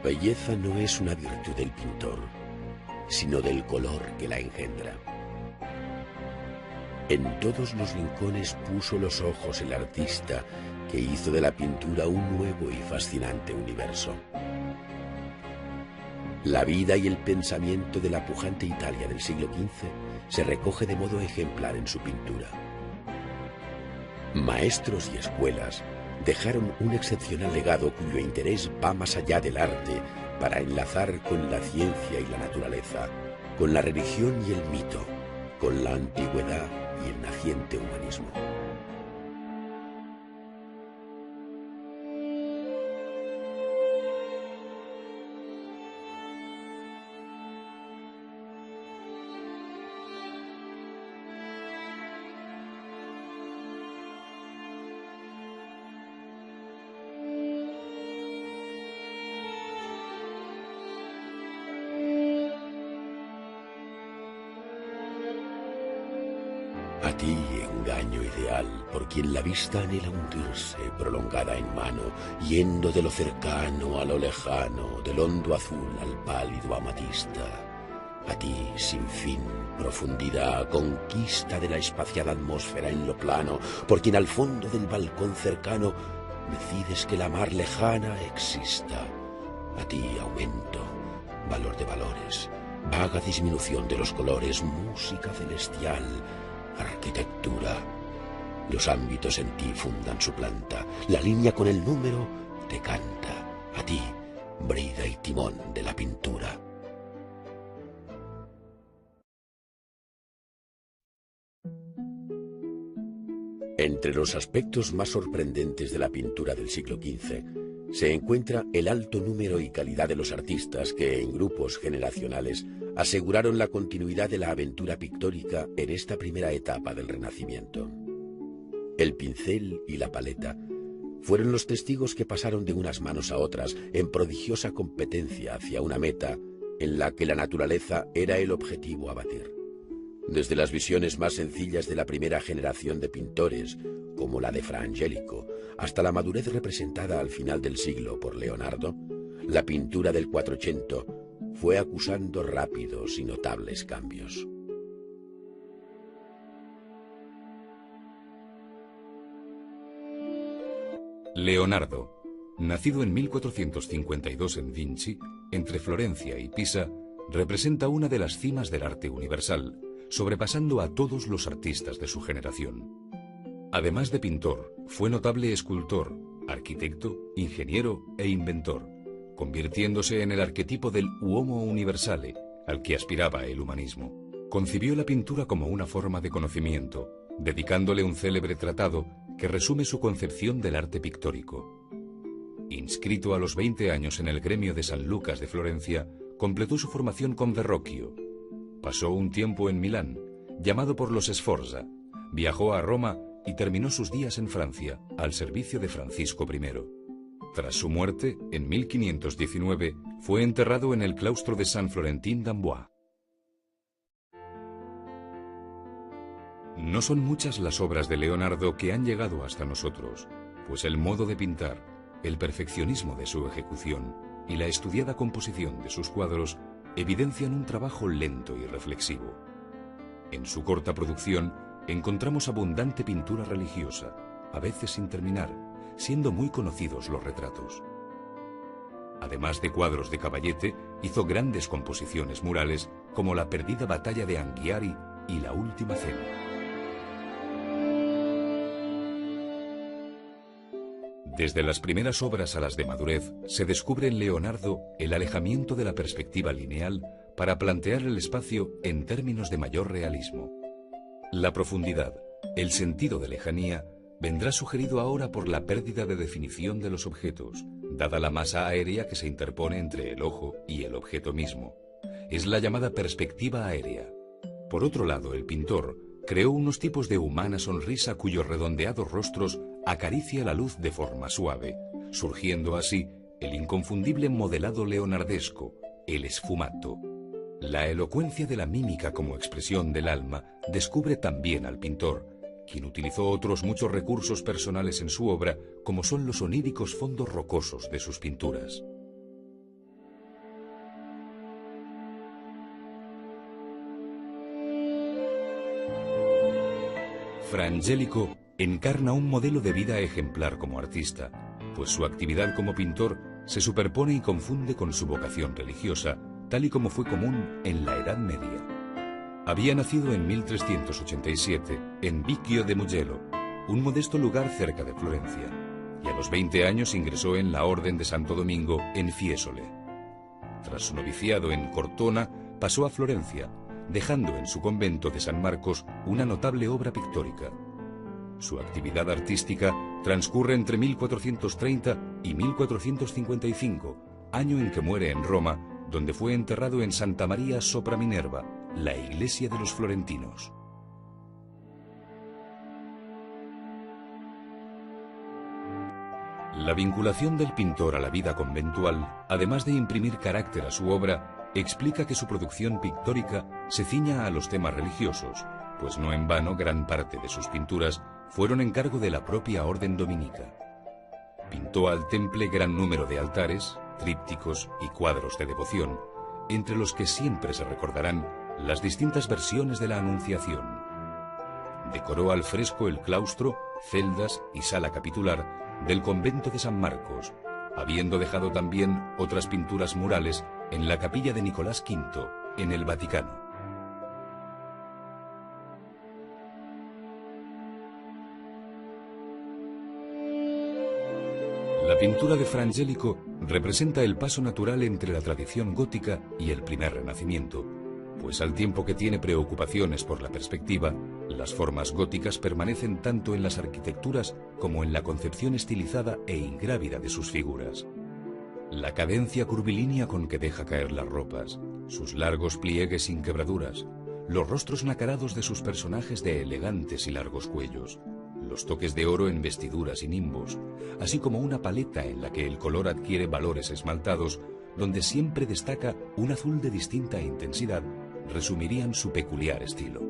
belleza no es una virtud del pintor, sino del color que la engendra. En todos los rincones puso los ojos el artista que hizo de la pintura un nuevo y fascinante universo. La vida y el pensamiento de la pujante Italia del siglo XV se recoge de modo ejemplar en su pintura. Maestros y escuelas dejaron un excepcional legado cuyo interés va más allá del arte para enlazar con la ciencia y la naturaleza, con la religión y el mito, con la antigüedad y el naciente humanismo. A ti, engaño ideal, por quien la vista anhela hundirse, prolongada en mano, yendo de lo cercano a lo lejano, del hondo azul al pálido amatista. A ti, sin fin, profundidad, conquista de la espaciada atmósfera en lo plano, por quien al fondo del balcón cercano decides que la mar lejana exista. A ti, aumento, valor de valores, vaga disminución de los colores, música celestial, arquitectura. Los ámbitos en ti fundan su planta, la línea con el número te canta. A ti, brida y timón de la pintura. Entre los aspectos más sorprendentes de la pintura del siglo XV se encuentra el alto número y calidad de los artistas que, en grupos generacionales, aseguraron la continuidad de la aventura pictórica en esta primera etapa del Renacimiento. El pincel y la paleta fueron los testigos que pasaron de unas manos a otras en prodigiosa competencia hacia una meta en la que la naturaleza era el objetivo a batir. Desde las visiones más sencillas de la primera generación de pintores, como la de Fra Angelico, hasta la madurez representada al final del siglo por Leonardo, la pintura del Quattrocento fue acusando rápidos y notables cambios. Leonardo, nacido en 1452 en Vinci, entre Florencia y Pisa, representa una de las cimas del arte universal, sobrepasando a todos los artistas de su generación. Además de pintor, fue notable escultor, arquitecto, ingeniero e inventor, convirtiéndose en el arquetipo del uomo universale al que aspiraba el humanismo. Concibió la pintura como una forma de conocimiento, dedicándole un célebre tratado que resume su concepción del arte pictórico. Inscrito a los 20 años en el gremio de San Lucas de Florencia, completó su formación con Verrocchio. Pasó un tiempo en Milán, llamado por los Sforza, viajó a Roma y terminó sus días en Francia, al servicio de Francisco I. Tras su muerte, en 1519, fue enterrado en el claustro de San Florentín d'Amboise. No son muchas las obras de Leonardo que han llegado hasta nosotros, pues el modo de pintar, el perfeccionismo de su ejecución y la estudiada composición de sus cuadros evidencian un trabajo lento y reflexivo. En su corta producción encontramos abundante pintura religiosa, a veces sin terminar, siendo muy conocidos los retratos. Además de cuadros de caballete, hizo grandes composiciones murales como la perdida batalla de Anghiari y la Última Cena. Desde las primeras obras a las de madurez, se descubre en Leonardo el alejamiento de la perspectiva lineal para plantear el espacio en términos de mayor realismo. La profundidad, el sentido de lejanía, vendrá sugerido ahora por la pérdida de definición de los objetos, dada la masa aérea que se interpone entre el ojo y el objeto mismo. Es la llamada perspectiva aérea. Por otro lado, el pintor creó unos tipos de humana sonrisa cuyos redondeados rostros acaricia la luz de forma suave, surgiendo así el inconfundible modelado leonardesco, el sfumato. La elocuencia de la mímica como expresión del alma descubre también al pintor, quien utilizó otros muchos recursos personales en su obra, como son los oníricos fondos rocosos de sus pinturas. Fra Angelico encarna un modelo de vida ejemplar como artista, pues su actividad como pintor se superpone y confunde con su vocación religiosa, tal y como fue común en la Edad Media. Había nacido en 1387 en Vicchio de Mugello, un modesto lugar cerca de Florencia, y a los 20 años ingresó en la Orden de Santo Domingo en Fiesole. Tras su noviciado en Cortona, pasó a Florencia, dejando en su convento de San Marcos una notable obra pictórica. Su actividad artística transcurre entre 1430 y 1455, año en que muere en Roma, donde fue enterrado en Santa María sopra Minerva, la iglesia de los florentinos. La vinculación del pintor a la vida conventual, además de imprimir carácter a su obra, explica que su producción pictórica se ciña a los temas religiosos, pues no en vano gran parte de sus pinturas fueron encargo de la propia orden dominica. Pintó al temple gran número de altares, trípticos y cuadros de devoción, entre los que siempre se recordarán las distintas versiones de la Anunciación. Decoró al fresco el claustro, celdas y sala capitular del convento de San Marcos, habiendo dejado también otras pinturas murales en la capilla de Nicolás V, en el Vaticano. La pintura de Fra Angelico representa el paso natural entre la tradición gótica y el primer Renacimiento, pues al tiempo que tiene preocupaciones por la perspectiva, las formas góticas permanecen tanto en las arquitecturas como en la concepción estilizada e ingrávida de sus figuras. La cadencia curvilínea con que deja caer las ropas, sus largos pliegues sin quebraduras, los rostros nacarados de sus personajes de elegantes y largos cuellos, los toques de oro en vestiduras y nimbos, así como una paleta en la que el color adquiere valores esmaltados, donde siempre destaca un azul de distinta intensidad, resumirían su peculiar estilo.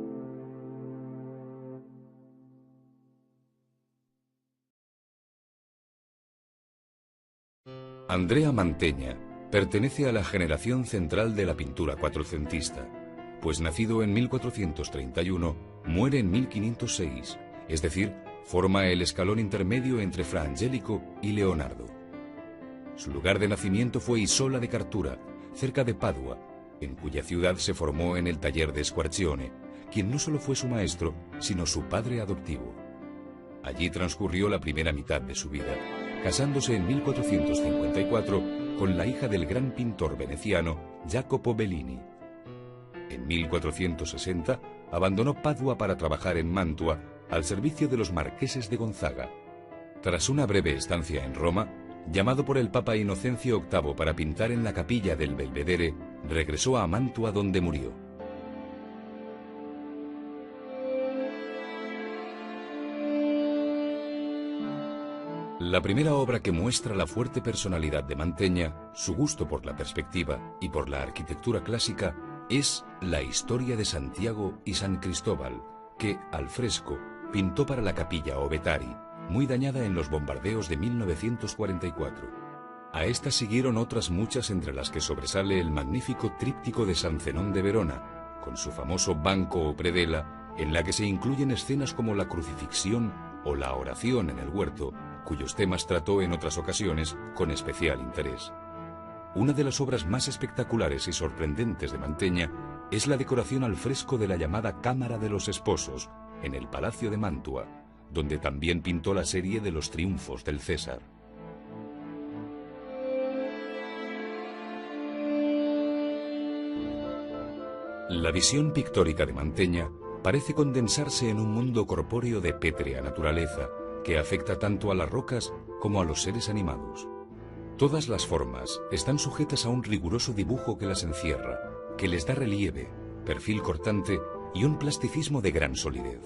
Andrea Mantegna pertenece a la generación central de la pintura cuatrocentista, pues nacido en 1431, muere en 1506, es decir, forma el escalón intermedio entre Fra Angelico y Leonardo. Su lugar de nacimiento fue Isola de Cartura, cerca de Padua, en cuya ciudad se formó en el taller de Squarcione, quien no solo fue su maestro, sino su padre adoptivo. Allí transcurrió la primera mitad de su vida, casándose en 1454 con la hija del gran pintor veneciano Jacopo Bellini. En 1460 abandonó Padua para trabajar en Mantua al servicio de los marqueses de Gonzaga. Tras una breve estancia en Roma, llamado por el Papa Inocencio VIII para pintar en la capilla del Belvedere, regresó a Mantua donde murió. La primera obra que muestra la fuerte personalidad de Mantegna, su gusto por la perspectiva y por la arquitectura clásica, es La historia de Santiago y San Cristóbal, que, al fresco, pintó para la capilla Ovetari, muy dañada en los bombardeos de 1944. A estas siguieron otras muchas, entre las que sobresale el magnífico tríptico de San Zenón de Verona, con su famoso banco o predela, en la que se incluyen escenas como la crucifixión o la oración en el huerto, cuyos temas trató en otras ocasiones con especial interés. Una de las obras más espectaculares y sorprendentes de Mantegna es la decoración al fresco de la llamada Cámara de los Esposos, en el Palacio de Mantua, donde también pintó la serie de los triunfos del César. La visión pictórica de Mantegna parece condensarse en un mundo corpóreo de pétrea naturaleza, que afecta tanto a las rocas como a los seres animados. Todas las formas están sujetas a un riguroso dibujo que las encierra, que les da relieve, perfil cortante y un plasticismo de gran solidez.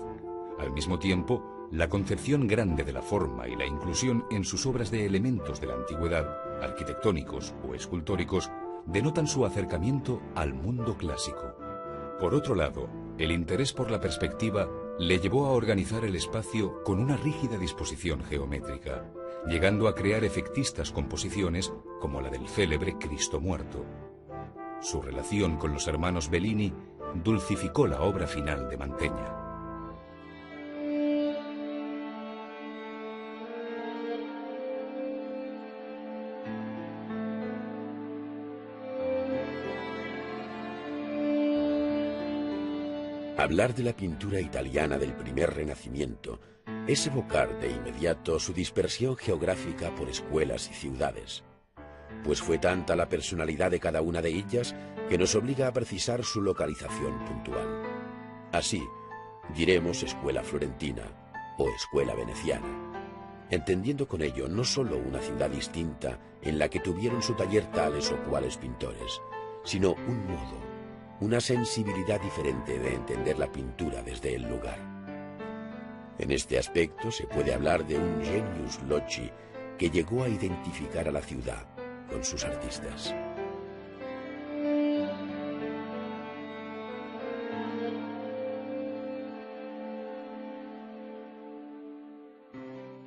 Al mismo tiempo, la concepción grande de la forma y la inclusión en sus obras de elementos de la antigüedad, arquitectónicos o escultóricos, denotan su acercamiento al mundo clásico. Por otro lado, el interés por la perspectiva le llevó a organizar el espacio con una rígida disposición geométrica, llegando a crear efectistas composiciones como la del célebre Cristo Muerto. Su relación con los hermanos Bellini dulcificó la obra final de Mantegna. Hablar de la pintura italiana del primer Renacimiento es evocar de inmediato su dispersión geográfica por escuelas y ciudades, pues fue tanta la personalidad de cada una de ellas que nos obliga a precisar su localización puntual. Así, diremos escuela florentina o escuela veneciana, entendiendo con ello no solo una ciudad distinta en la que tuvieron su taller tales o cuales pintores, sino un modo, una sensibilidad diferente de entender la pintura desde el lugar. En este aspecto se puede hablar de un genius loci que llegó a identificar a la ciudad con sus artistas.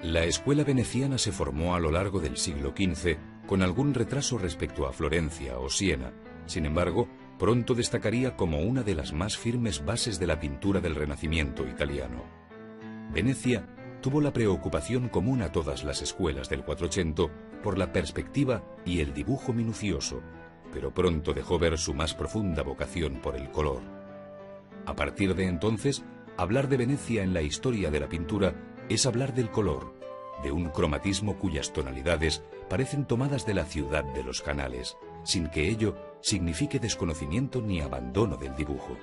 La escuela veneciana se formó a lo largo del siglo XV con algún retraso respecto a Florencia o Siena. Sin embargo, pronto destacaría como una de las más firmes bases de la pintura del Renacimiento italiano. Venecia tuvo la preocupación común a todas las escuelas del Quattrocento por la perspectiva y el dibujo minucioso, pero pronto dejó ver su más profunda vocación por el color. A partir de entonces, hablar de Venecia en la historia de la pintura es hablar del color, de un cromatismo cuyas tonalidades parecen tomadas de la ciudad de los canales, sin que ello signifique desconocimiento ni abandono del dibujo.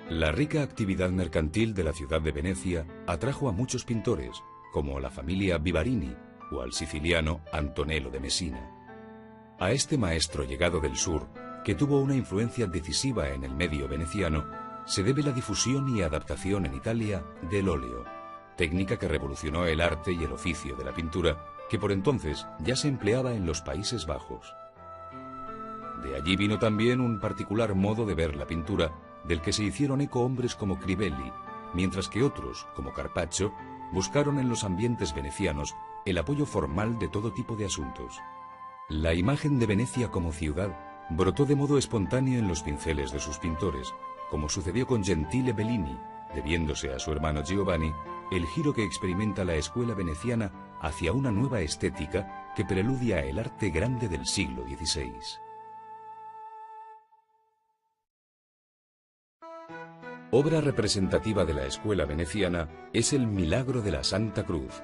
La rica actividad mercantil de la ciudad de Venecia atrajo a muchos pintores, como la familia Vivarini o al siciliano Antonello de Messina. A este maestro llegado del sur, que tuvo una influencia decisiva en el medio veneciano, se debe la difusión y adaptación en Italia del óleo, técnica que revolucionó el arte y el oficio de la pintura, que por entonces ya se empleaba en los Países Bajos. De allí vino también un particular modo de ver la pintura, del que se hicieron eco hombres como Crivelli, mientras que otros, como Carpaccio, buscaron en los ambientes venecianos el apoyo formal de todo tipo de asuntos. La imagen de Venecia como ciudad brotó de modo espontáneo en los pinceles de sus pintores, como sucedió con Gentile Bellini, debiéndose a su hermano Giovanni el giro que experimenta la escuela veneciana hacia una nueva estética que preludia el arte grande del siglo XVI. Obra representativa de la escuela veneciana es el Milagro de la Santa Cruz,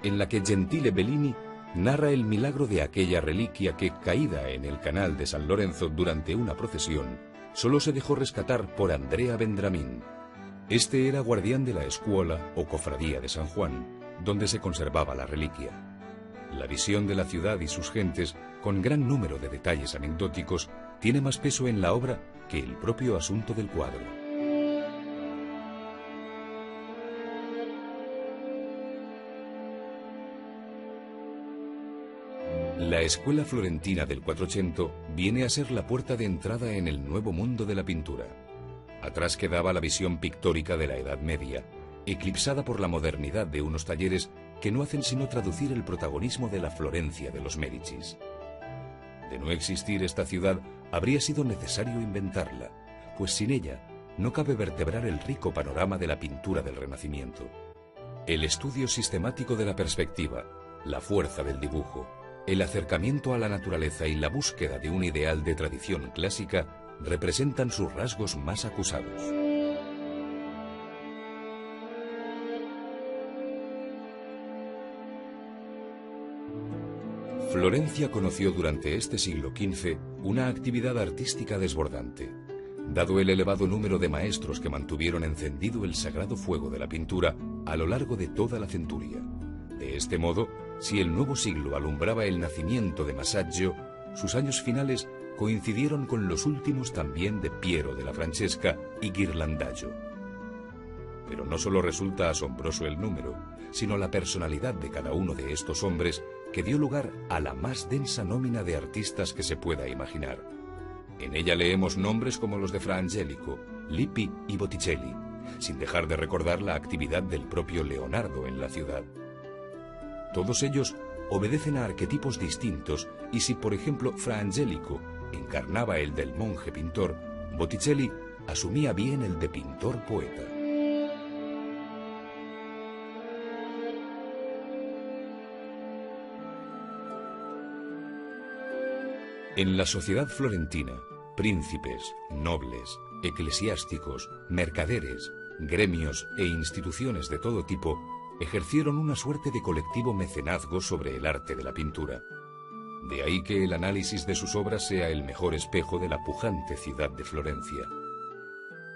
en la que Gentile Bellini narra el milagro de aquella reliquia que, caída en el canal de San Lorenzo durante una procesión, solo se dejó rescatar por Andrea Vendramin. Este era guardián de la escuela o cofradía de San Juan, donde se conservaba la reliquia. La visión de la ciudad y sus gentes, con gran número de detalles anecdóticos, tiene más peso en la obra que el propio asunto del cuadro. La escuela florentina del Quattrocento viene a ser la puerta de entrada en el nuevo mundo de la pintura. Atrás quedaba la visión pictórica de la Edad Media, eclipsada por la modernidad de unos talleres que no hacen sino traducir el protagonismo de la Florencia de los Médicis. De no existir esta ciudad, habría sido necesario inventarla, pues sin ella no cabe vertebrar el rico panorama de la pintura del Renacimiento. El estudio sistemático de la perspectiva, la fuerza del dibujo, el acercamiento a la naturaleza y la búsqueda de un ideal de tradición clásica representan sus rasgos más acusados. Florencia conoció durante este siglo XV una actividad artística desbordante. Dado el elevado número de maestros que mantuvieron encendido el sagrado fuego de la pintura a lo largo de toda la centuria. De este modo, si el nuevo siglo alumbraba el nacimiento de Masaccio, sus años finales coincidieron con los últimos también de Piero della Francesca y Ghirlandaio. Pero no solo resulta asombroso el número, sino la personalidad de cada uno de estos hombres que dio lugar a la más densa nómina de artistas que se pueda imaginar. En ella leemos nombres como los de Fra Angelico, Lippi y Botticelli, sin dejar de recordar la actividad del propio Leonardo en la ciudad. Todos ellos obedecen a arquetipos distintos y si, por ejemplo, Fra Angelico encarnaba el del monje pintor, Botticelli asumía bien el de pintor-poeta. En la sociedad florentina, príncipes, nobles, eclesiásticos, mercaderes, gremios e instituciones de todo tipo ejercieron una suerte de colectivo mecenazgo sobre el arte de la pintura. De ahí que el análisis de sus obras sea el mejor espejo de la pujante ciudad de Florencia.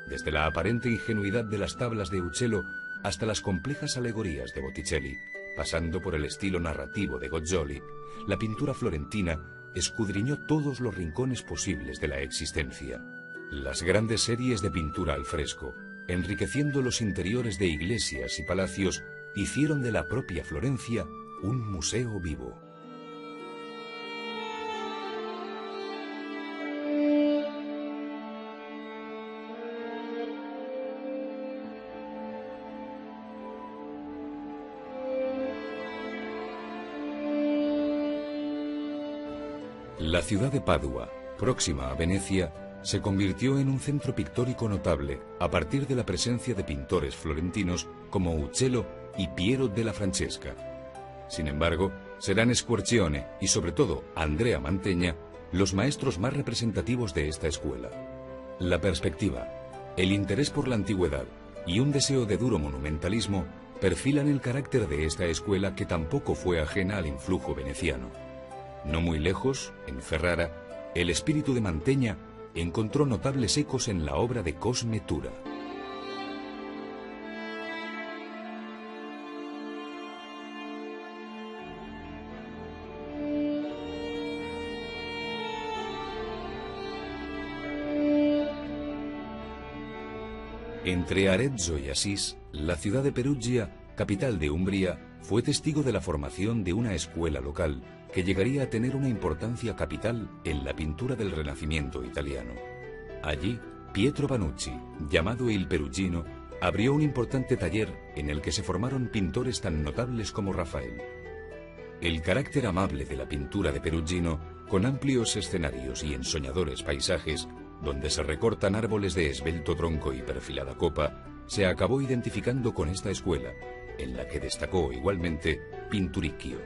Desde la aparente ingenuidad de las tablas de Uccello hasta las complejas alegorías de Botticelli, pasando por el estilo narrativo de Goggioli, la pintura florentina escudriñó todos los rincones posibles de la existencia. Las grandes series de pintura al fresco, enriqueciendo los interiores de iglesias y palacios, hicieron de la propia Florencia un museo vivo. La ciudad de Padua, próxima a Venecia, se convirtió en un centro pictórico notable a partir de la presencia de pintores florentinos como Uccello y Piero della Francesca. Sin embargo, serán Squarcione y sobre todo Andrea Mantegna los maestros más representativos de esta escuela. La perspectiva, el interés por la antigüedad y un deseo de duro monumentalismo perfilan el carácter de esta escuela, que tampoco fue ajena al influjo veneciano. No muy lejos, en Ferrara, el espíritu de Mantegna encontró notables ecos en la obra de Cosme Tura. Entre Arezzo y Asís, la ciudad de Perugia, capital de Umbría, fue testigo de la formación de una escuela local que llegaría a tener una importancia capital en la pintura del Renacimiento italiano. Allí, Pietro Vanucci, llamado Il Perugino, abrió un importante taller en el que se formaron pintores tan notables como Rafael. El carácter amable de la pintura de Perugino, con amplios escenarios y ensoñadores paisajes, donde se recortan árboles de esbelto tronco y perfilada copa, se acabó identificando con esta escuela, en la que destacó igualmente Pinturicchio.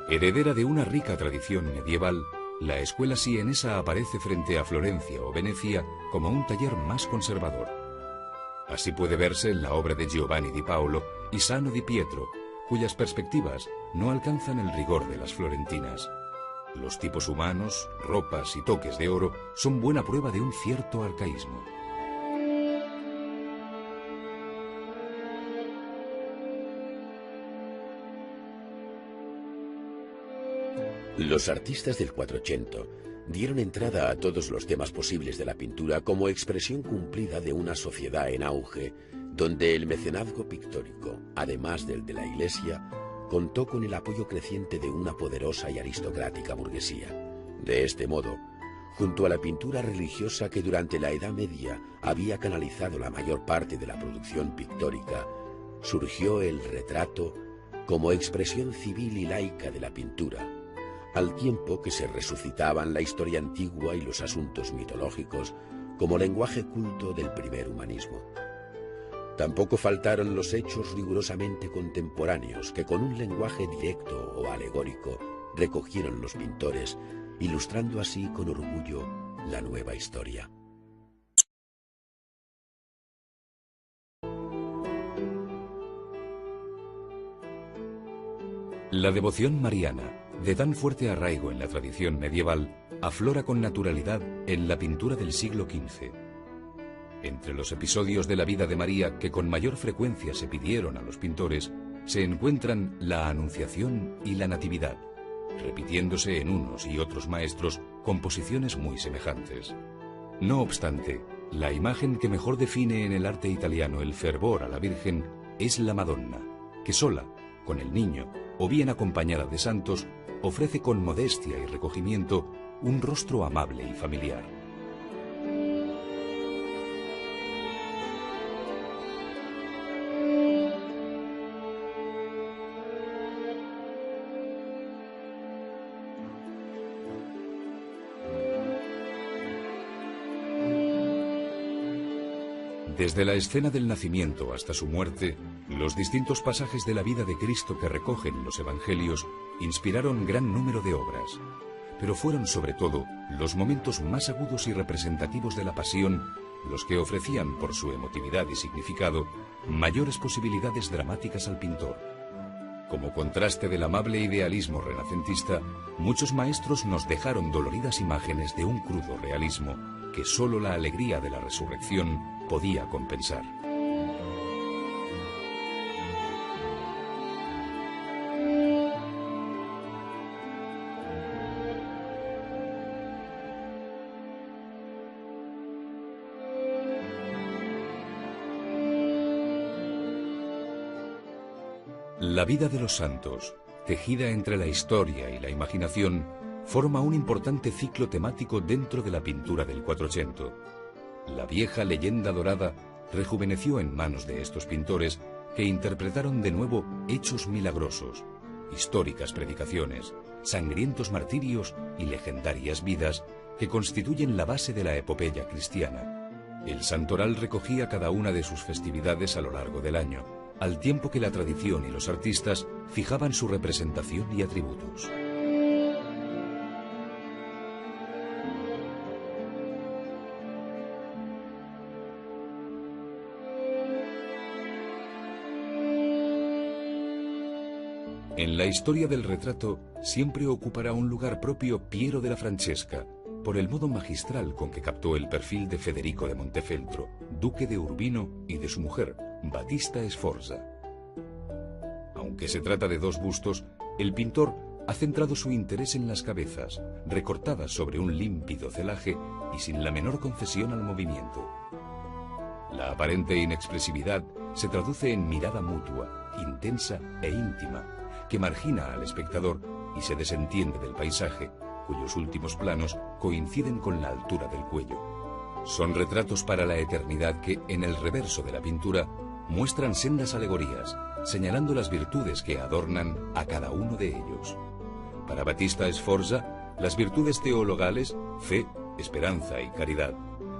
Heredera de una rica tradición medieval, la escuela sienesa aparece frente a Florencia o Venecia como un taller más conservador. Así puede verse en la obra de Giovanni di Paolo y Sano di Pietro, cuyas perspectivas no alcanzan el rigor de las florentinas. Los tipos humanos, ropas y toques de oro son buena prueba de un cierto arcaísmo. Los artistas del Quattrocento dieron entrada a todos los temas posibles de la pintura como expresión cumplida de una sociedad en auge, donde el mecenazgo pictórico, además del de la Iglesia, contó con el apoyo creciente de una poderosa y aristocrática burguesía. De este modo, junto a la pintura religiosa que durante la Edad Media había canalizado la mayor parte de la producción pictórica, surgió el retrato como expresión civil y laica de la pintura, al tiempo que se resucitaban la historia antigua y los asuntos mitológicos como lenguaje culto del primer humanismo. Tampoco faltaron los hechos rigurosamente contemporáneos que con un lenguaje directo o alegórico recogieron los pintores, ilustrando así con orgullo la nueva historia. La devoción mariana, de tan fuerte arraigo en la tradición medieval, aflora con naturalidad en la pintura del siglo XV. Entre los episodios de la vida de María que con mayor frecuencia se pidieron a los pintores, se encuentran la Anunciación y la Natividad, repitiéndose en unos y otros maestros composiciones muy semejantes. No obstante, la imagen que mejor define en el arte italiano el fervor a la Virgen es la Madonna, que sola, con el niño o bien acompañada de santos, ofrece con modestia y recogimiento un rostro amable y familiar. Desde la escena del nacimiento hasta su muerte, los distintos pasajes de la vida de Cristo que recogen los evangelios inspiraron gran número de obras, pero fueron sobre todo los momentos más agudos y representativos de la pasión los que ofrecían, por su emotividad y significado, mayores posibilidades dramáticas al pintor. Como contraste del amable idealismo renacentista, muchos maestros nos dejaron doloridas imágenes de un crudo realismo que sólo la alegría de la resurrección podía compensar. La vida de los santos, tejida entre la historia y la imaginación, forma un importante ciclo temático dentro de la pintura del Quattrocento. La vieja leyenda dorada rejuveneció en manos de estos pintores que interpretaron de nuevo hechos milagrosos, históricas predicaciones, sangrientos martirios y legendarias vidas que constituyen la base de la epopeya cristiana. El santoral recogía cada una de sus festividades a lo largo del año, al tiempo que la tradición y los artistas fijaban su representación y atributos. En la historia del retrato siempre ocupará un lugar propio Piero della Francesca, por el modo magistral con que captó el perfil de Federico de Montefeltro, duque de Urbino, y de su mujer, Battista Sforza. Aunque se trata de dos bustos, el pintor ha centrado su interés en las cabezas, recortadas sobre un límpido celaje y sin la menor concesión al movimiento. La aparente inexpresividad se traduce en mirada mutua, intensa e íntima, que margina al espectador y se desentiende del paisaje, cuyos últimos planos coinciden con la altura del cuello. Son retratos para la eternidad que, en el reverso de la pintura, muestran sendas alegorías, señalando las virtudes que adornan a cada uno de ellos. Para Battista Sforza, las virtudes teologales, fe, esperanza y caridad.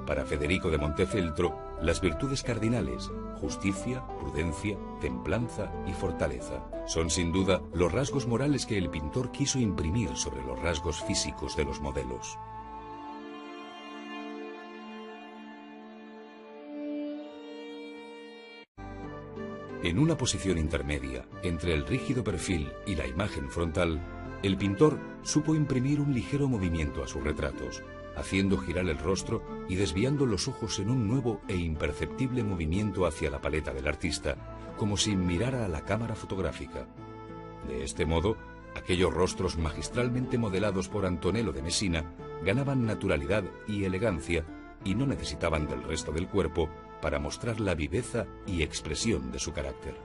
Para Federico de Montefeltro, las virtudes cardinales, justicia, prudencia, templanza y fortaleza. Son sin duda los rasgos morales que el pintor quiso imprimir sobre los rasgos físicos de los modelos. En una posición intermedia entre el rígido perfil y la imagen frontal, el pintor supo imprimir un ligero movimiento a sus retratos, haciendo girar el rostro y desviando los ojos en un nuevo e imperceptible movimiento hacia la paleta del artista, como si mirara a la cámara fotográfica. De este modo, aquellos rostros magistralmente modelados por Antonello de Messina ganaban naturalidad y elegancia y no necesitaban del resto del cuerpo para mostrar la viveza y expresión de su carácter.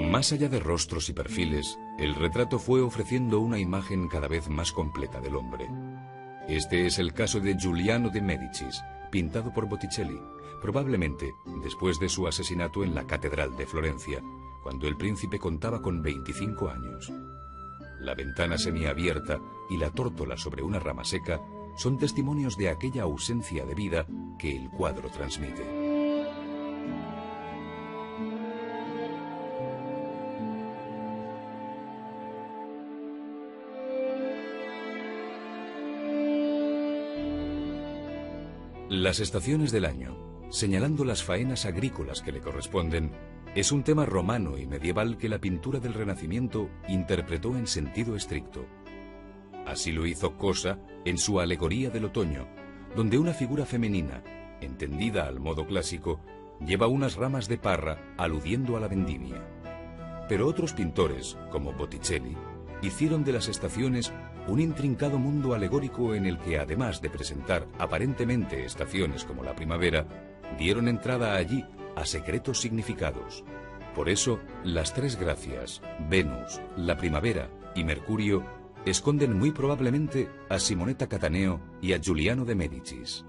Más allá de rostros y perfiles, el retrato fue ofreciendo una imagen cada vez más completa del hombre. Este es el caso de Giuliano de Médicis, pintado por Botticelli, probablemente después de su asesinato en la Catedral de Florencia, cuando el príncipe contaba con 25 años. La ventana semiabierta y la tórtola sobre una rama seca son testimonios de aquella ausencia de vida que el cuadro transmite. Las estaciones del año, señalando las faenas agrícolas que le corresponden, es un tema romano y medieval que la pintura del Renacimiento interpretó en sentido estricto. Así lo hizo Cosa en su Alegoría del Otoño, donde una figura femenina, entendida al modo clásico, lleva unas ramas de parra aludiendo a la vendimia. Pero otros pintores, como Botticelli, hicieron de las estaciones un intrincado mundo alegórico en el que, además de presentar aparentemente estaciones como la primavera, dieron entrada allí a secretos significados. Por eso, las tres gracias, Venus, la primavera y Mercurio, esconden muy probablemente a Simonetta Cattaneo y a Giuliano de Médicis.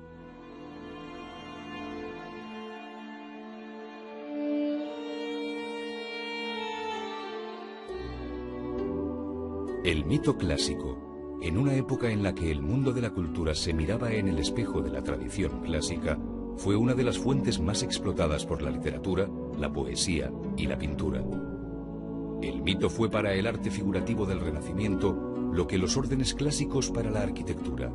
El mito clásico, en una época en la que el mundo de la cultura se miraba en el espejo de la tradición clásica, fue una de las fuentes más explotadas por la literatura, la poesía y la pintura. El mito fue para el arte figurativo del Renacimiento lo que los órdenes clásicos para la arquitectura.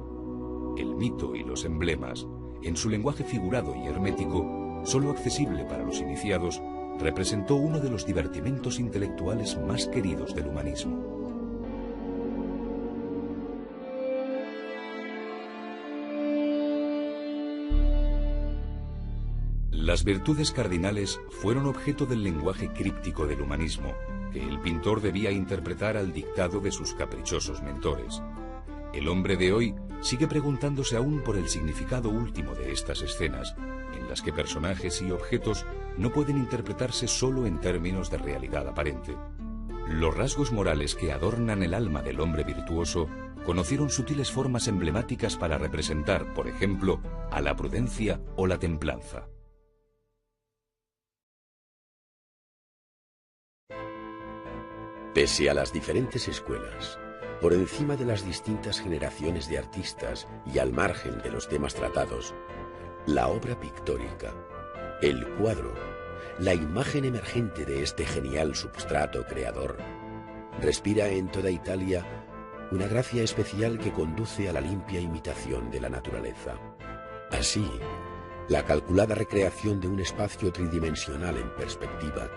El mito y los emblemas, en su lenguaje figurado y hermético, solo accesible para los iniciados, representó uno de los divertimentos intelectuales más queridos del humanismo. Las virtudes cardinales fueron objeto del lenguaje críptico del humanismo, que el pintor debía interpretar al dictado de sus caprichosos mentores. El hombre de hoy sigue preguntándose aún por el significado último de estas escenas, en las que personajes y objetos no pueden interpretarse solo en términos de realidad aparente. Los rasgos morales que adornan el alma del hombre virtuoso conocieron sutiles formas emblemáticas para representar, por ejemplo, a la prudencia o la templanza. Pese a las diferentes escuelas, por encima de las distintas generaciones de artistas y al margen de los temas tratados, la obra pictórica, el cuadro, la imagen emergente de este genial substrato creador, respira en toda Italia una gracia especial que conduce a la limpia imitación de la naturaleza. Así, la calculada recreación de un espacio tridimensional en perspectiva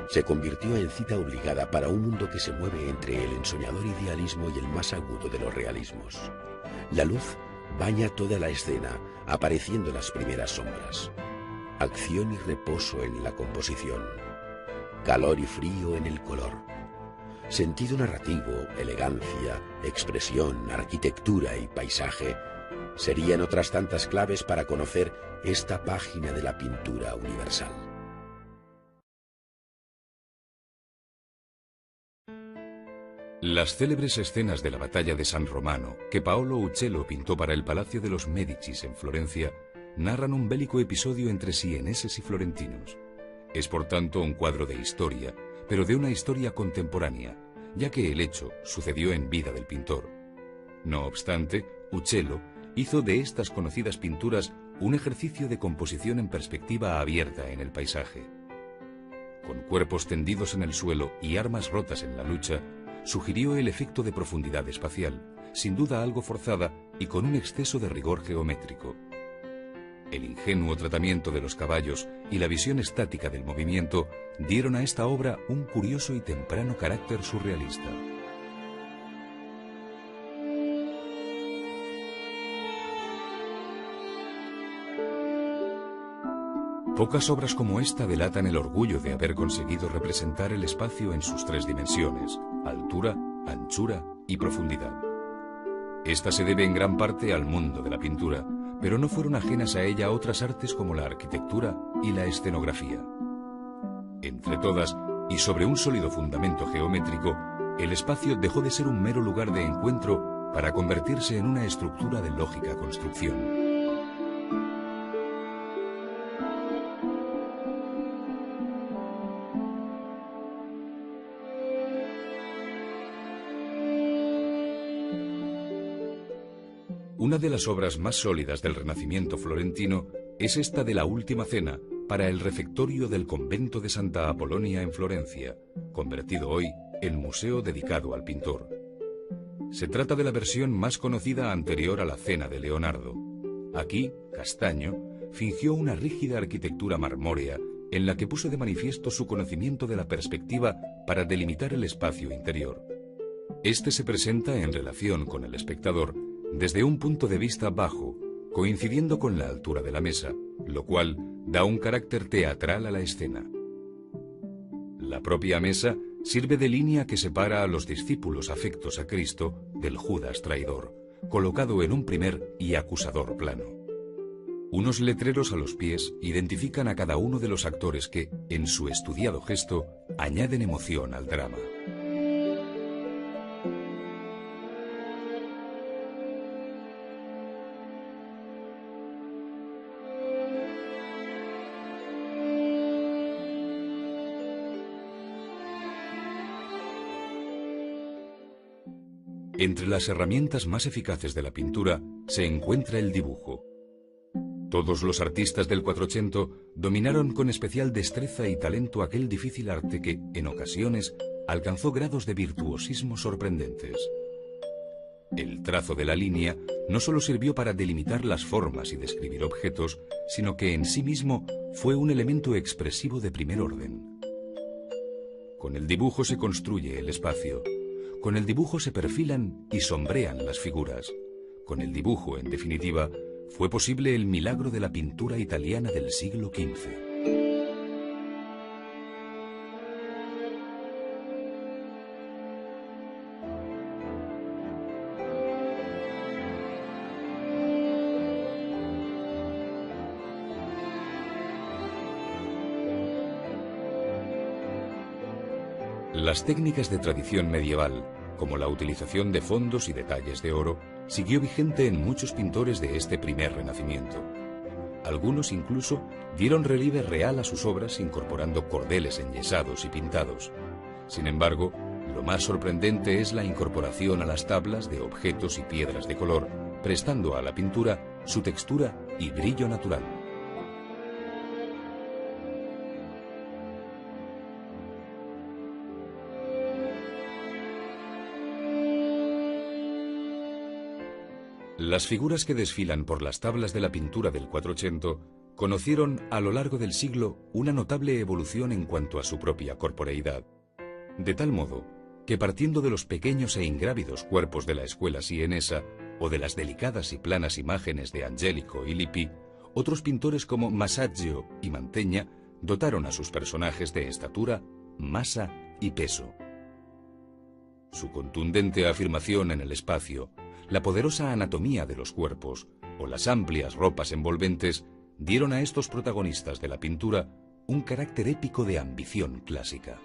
se convirtió en cita obligada para un mundo que se mueve entre el ensoñador idealismo y el más agudo de los realismos. La luz baña toda la escena, apareciendo las primeras sombras. Acción y reposo en la composición. Calor y frío en el color. Sentido narrativo, elegancia, expresión, arquitectura y paisaje serían otras tantas claves para conocer esta página de la pintura universal. Las célebres escenas de la batalla de San Romano, que Paolo Uccello pintó para el Palacio de los Médicis en Florencia, narran un bélico episodio entre sieneses y florentinos. Es por tanto un cuadro de historia, pero de una historia contemporánea, ya que el hecho sucedió en vida del pintor. No obstante, Uccello hizo de estas conocidas pinturas un ejercicio de composición en perspectiva abierta en el paisaje. Con cuerpos tendidos en el suelo y armas rotas en la lucha, sugirió el efecto de profundidad espacial, sin duda algo forzada y con un exceso de rigor geométrico. El ingenuo tratamiento de los caballos y la visión estática del movimiento dieron a esta obra un curioso y temprano carácter surrealista. Pocas obras como esta delatan el orgullo de haber conseguido representar el espacio en sus tres dimensiones: altura, anchura y profundidad. Esta se debe en gran parte al mundo de la pintura, pero no fueron ajenas a ella otras artes como la arquitectura y la escenografía. Entre todas, y sobre un sólido fundamento geométrico, el espacio dejó de ser un mero lugar de encuentro para convertirse en una estructura de lógica construcción. Una de las obras más sólidas del Renacimiento florentino es esta de la Última Cena para el refectorio del convento de Santa Apolonia en Florencia, convertido hoy en museo dedicado al pintor. Se trata de la versión más conocida anterior a la Cena de Leonardo. Aquí, Castaño fingió una rígida arquitectura marmórea en la que puso de manifiesto su conocimiento de la perspectiva para delimitar el espacio interior. Este se presenta en relación con el espectador desde un punto de vista bajo, coincidiendo con la altura de la mesa, lo cual da un carácter teatral a la escena. La propia mesa sirve de línea que separa a los discípulos afectos a Cristo del Judas traidor, colocado en un primer y acusador plano. Unos letreros a los pies identifican a cada uno de los actores que, en su estudiado gesto, añaden emoción al drama. Entre las herramientas más eficaces de la pintura se encuentra el dibujo. Todos los artistas del Quattrocento dominaron con especial destreza y talento aquel difícil arte que, en ocasiones, alcanzó grados de virtuosismo sorprendentes. El trazo de la línea no solo sirvió para delimitar las formas y describir objetos, sino que en sí mismo fue un elemento expresivo de primer orden. Con el dibujo se construye el espacio. Con el dibujo se perfilan y sombrean las figuras. Con el dibujo, en definitiva, fue posible el milagro de la pintura italiana del siglo XV. Las técnicas de tradición medieval, como la utilización de fondos y detalles de oro, siguió vigente en muchos pintores de este primer Renacimiento. Algunos incluso dieron relieve real a sus obras incorporando cordeles enyesados y pintados. Sin embargo, lo más sorprendente es la incorporación a las tablas de objetos y piedras de color, prestando a la pintura su textura y brillo natural. Las figuras que desfilan por las tablas de la pintura del Quattrocento conocieron a lo largo del siglo una notable evolución en cuanto a su propia corporeidad. De tal modo que partiendo de los pequeños e ingrávidos cuerpos de la escuela sienesa o de las delicadas y planas imágenes de Angelico y Lippi, otros pintores como Masaccio y Mantegna dotaron a sus personajes de estatura, masa y peso. Su contundente afirmación en el espacio, la poderosa anatomía de los cuerpos o las amplias ropas envolventes dieron a estos protagonistas de la pintura un carácter épico de ambición clásica.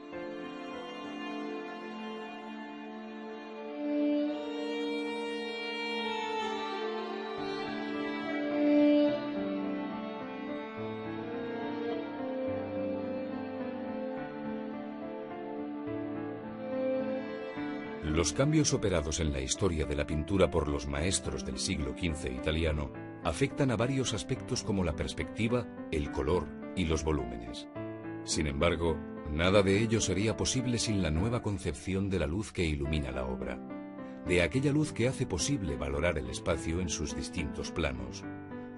Los cambios operados en la historia de la pintura por los maestros del siglo XV italiano afectan a varios aspectos como la perspectiva, el color y los volúmenes. Sin embargo, nada de ello sería posible sin la nueva concepción de la luz que ilumina la obra, de aquella luz que hace posible valorar el espacio en sus distintos planos,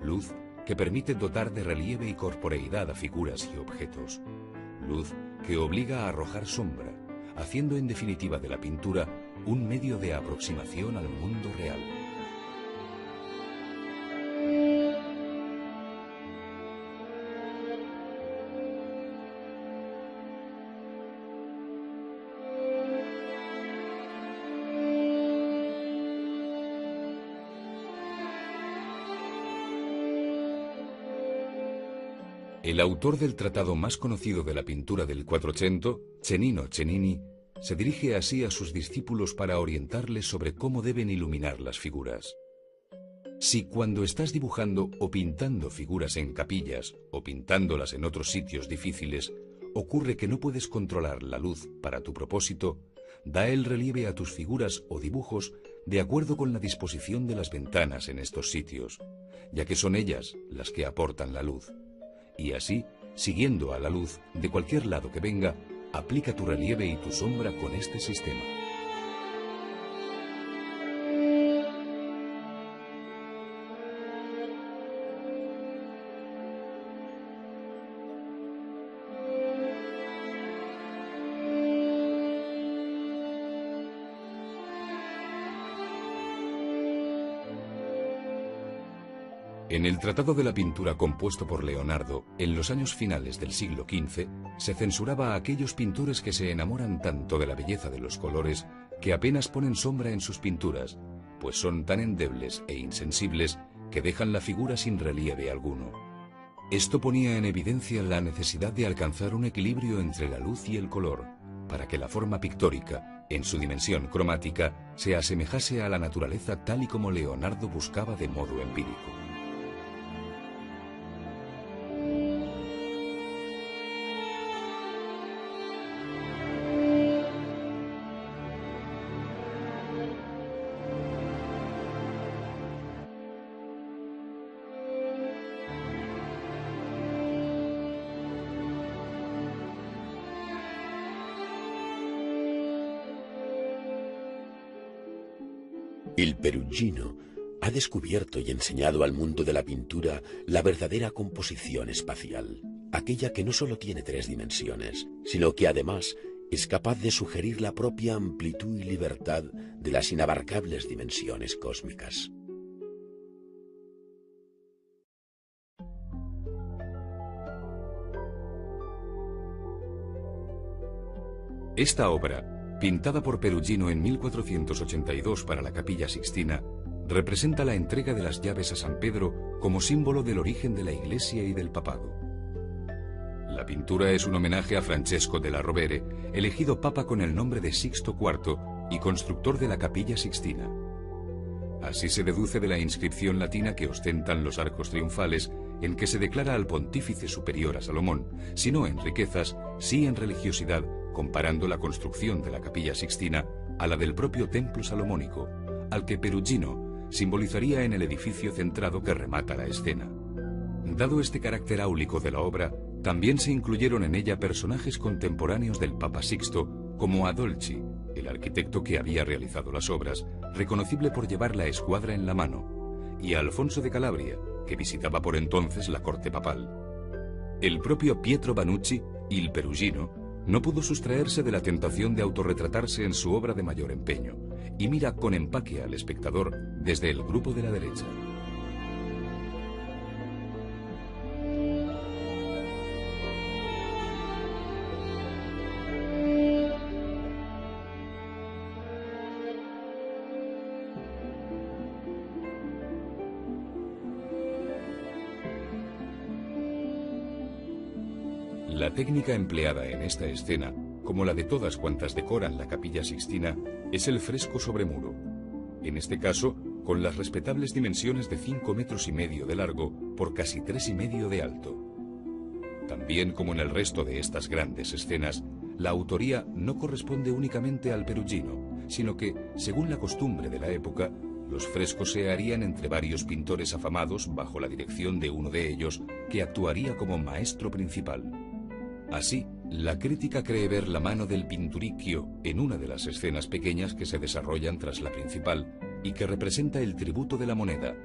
luz que permite dotar de relieve y corporeidad a figuras y objetos, luz que obliga a arrojar sombra, haciendo en definitiva de la pintura un medio de aproximación al mundo real. El autor del tratado más conocido de la pintura del Quattrocento, Cennino Cennini, se dirige así a sus discípulos para orientarles sobre cómo deben iluminar las figuras. Si cuando estás dibujando o pintando figuras en capillas o pintándolas en otros sitios difíciles, ocurre que no puedes controlar la luz para tu propósito, da el relieve a tus figuras o dibujos de acuerdo con la disposición de las ventanas en estos sitios, ya que son ellas las que aportan la luz. Y así, siguiendo a la luz de cualquier lado que venga, aplica tu relieve y tu sombra con este sistema. En el Tratado de la Pintura compuesto por Leonardo, en los años finales del siglo XV, se censuraba a aquellos pintores que se enamoran tanto de la belleza de los colores que apenas ponen sombra en sus pinturas, pues son tan endebles e insensibles que dejan la figura sin relieve alguno. Esto ponía en evidencia la necesidad de alcanzar un equilibrio entre la luz y el color, para que la forma pictórica, en su dimensión cromática, se asemejase a la naturaleza tal y como Leonardo buscaba de modo empírico. Il Perugino ha descubierto y enseñado al mundo de la pintura la verdadera composición espacial, aquella que no solo tiene 3 dimensiones, sino que además es capaz de sugerir la propia amplitud y libertad de las inabarcables dimensiones cósmicas. Esta obra, pintada por Perugino en 1482 para la Capilla Sixtina, representa la entrega de las llaves a San Pedro como símbolo del origen de la Iglesia y del papado. La pintura es un homenaje a Francesco della Rovere, elegido papa con el nombre de Sixto IV y constructor de la Capilla Sixtina. Así se deduce de la inscripción latina que ostentan los arcos triunfales, en que se declara al pontífice superior a Salomón, si no en riquezas, sí en religiosidad, comparando la construcción de la Capilla Sixtina a la del propio templo salomónico, al que Perugino simbolizaría en el edificio centrado que remata la escena. Dado este carácter áulico de la obra, también se incluyeron en ella personajes contemporáneos del Papa Sixto, como Adolci, el arquitecto que había realizado las obras, reconocible por llevar la escuadra en la mano, y a Alfonso de Calabria, que visitaba por entonces la corte papal. El propio Pietro Banucci, il Perugino, no pudo sustraerse de la tentación de autorretratarse en su obra de mayor empeño, y mira con empaque al espectador desde el grupo de la derecha. La técnica empleada en esta escena, como la de todas cuantas decoran la Capilla Sixtina, es el fresco sobre muro. En este caso, con las respetables dimensiones de 5,5 metros de largo por casi 3,5 de alto. También como en el resto de estas grandes escenas, la autoría no corresponde únicamente al Perugino, sino que, según la costumbre de la época, los frescos se harían entre varios pintores afamados bajo la dirección de uno de ellos, que actuaría como maestro principal. Así, la crítica cree ver la mano del Pinturicchio en una de las escenas pequeñas que se desarrollan tras la principal y que representa el tributo de la moneda,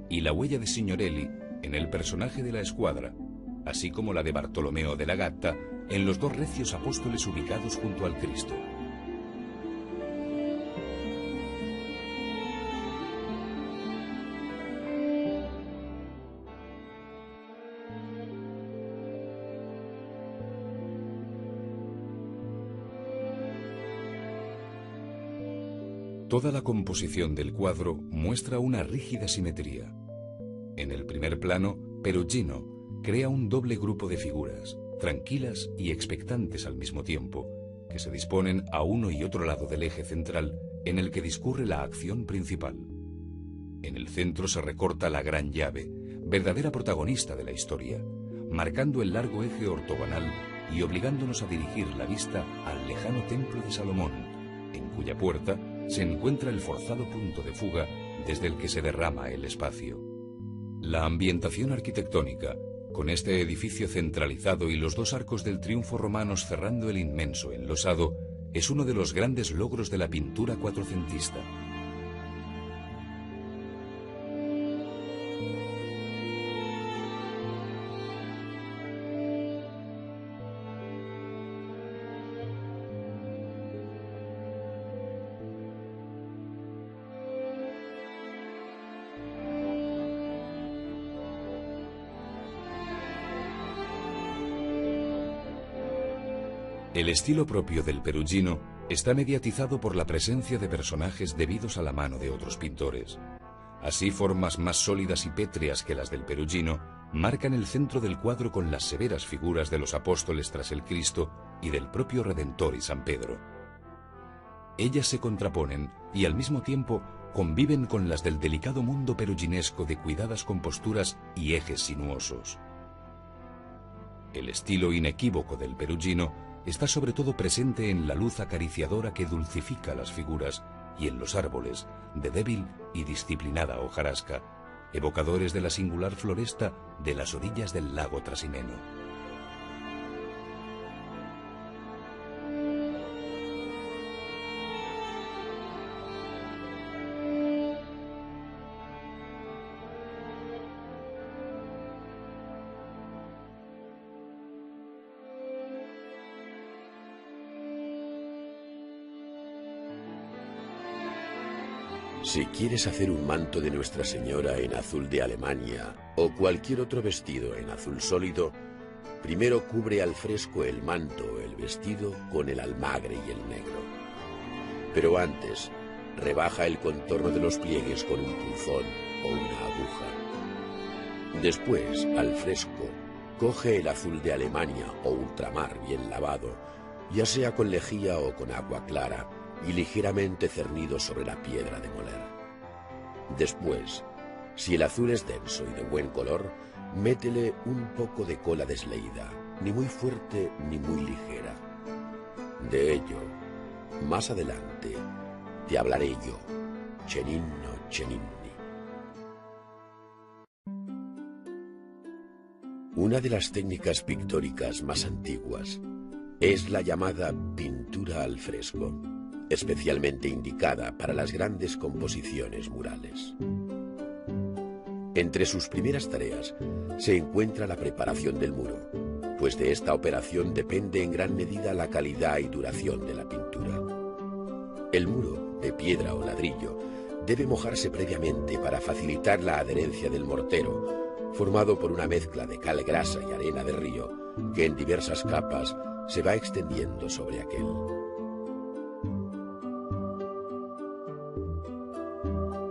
y la huella de Signorelli en el personaje de la escuadra, así como la de Bartolomeo de la Gatta en los 2 recios apóstoles ubicados junto al Cristo. Toda la composición del cuadro muestra una rígida simetría. En el primer plano, Perugino crea un doble grupo de figuras, tranquilas y expectantes al mismo tiempo, que se disponen a uno y otro lado del eje central en el que discurre la acción principal. En el centro se recorta la gran llave, verdadera protagonista de la historia, marcando el largo eje ortogonal y obligándonos a dirigir la vista al lejano templo de Salomón, en cuya puerta se encuentra el forzado punto de fuga desde el que se derrama el espacio. La ambientación arquitectónica, con este edificio centralizado y los 2 arcos del triunfo romanos cerrando el inmenso enlosado, es uno de los grandes logros de la pintura cuatrocentista. El estilo propio del Perugino está mediatizado por la presencia de personajes debidos a la mano de otros pintores. Así, formas más sólidas y pétreas que las del Perugino marcan el centro del cuadro con las severas figuras de los apóstoles tras el Cristo y del propio Redentor y San Pedro. Ellas se contraponen y al mismo tiempo conviven con las del delicado mundo peruginesco de cuidadas composturas y ejes sinuosos. El estilo inequívoco del Perugino está sobre todo presente en la luz acariciadora que dulcifica las figuras y en los árboles, de débil y disciplinada hojarasca, evocadores de la singular floresta de las orillas del lago Trasimeno. Si quieres hacer un manto de Nuestra Señora en azul de Alemania o cualquier otro vestido en azul sólido, primero cubre al fresco el manto o el vestido con el almagre y el negro. Pero antes, rebaja el contorno de los pliegues con un punzón o una aguja. Después, al fresco, coge el azul de Alemania o ultramar bien lavado, ya sea con lejía o con agua clara, y ligeramente cernido sobre la piedra de moler. Después, si el azul es denso y de buen color, métele un poco de cola desleída, ni muy fuerte ni muy ligera. De ello, más adelante, te hablaré yo, Cennino Cennini. Una de las técnicas pictóricas más antiguas es la llamada pintura al fresco, especialmente indicada para las grandes composiciones murales. Entre sus primeras tareas se encuentra la preparación del muro, pues de esta operación depende en gran medida la calidad y duración de la pintura. El muro, de piedra o ladrillo, debe mojarse previamente para facilitar la adherencia del mortero, formado por una mezcla de cal grasa y arena de río, que en diversas capas se va extendiendo sobre aquel.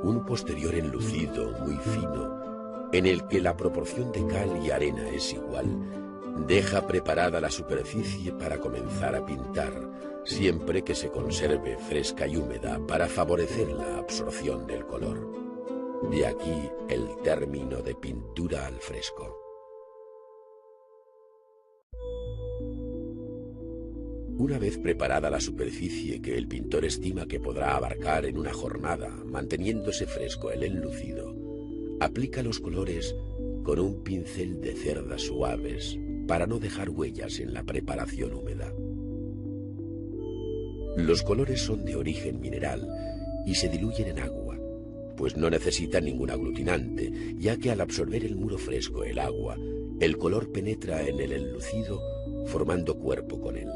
Un posterior enlucido muy fino, en el que la proporción de cal y arena es igual, deja preparada la superficie para comenzar a pintar, siempre que se conserve fresca y húmeda para favorecer la absorción del color. De aquí el término de pintura al fresco. Una vez preparada la superficie que el pintor estima que podrá abarcar en una jornada, manteniéndose fresco el enlucido, aplica los colores con un pincel de cerdas suaves para no dejar huellas en la preparación húmeda. Los colores son de origen mineral y se diluyen en agua, pues no necesitan ningún aglutinante, ya que al absorber el muro fresco el agua, el color penetra en el enlucido formando cuerpo con él.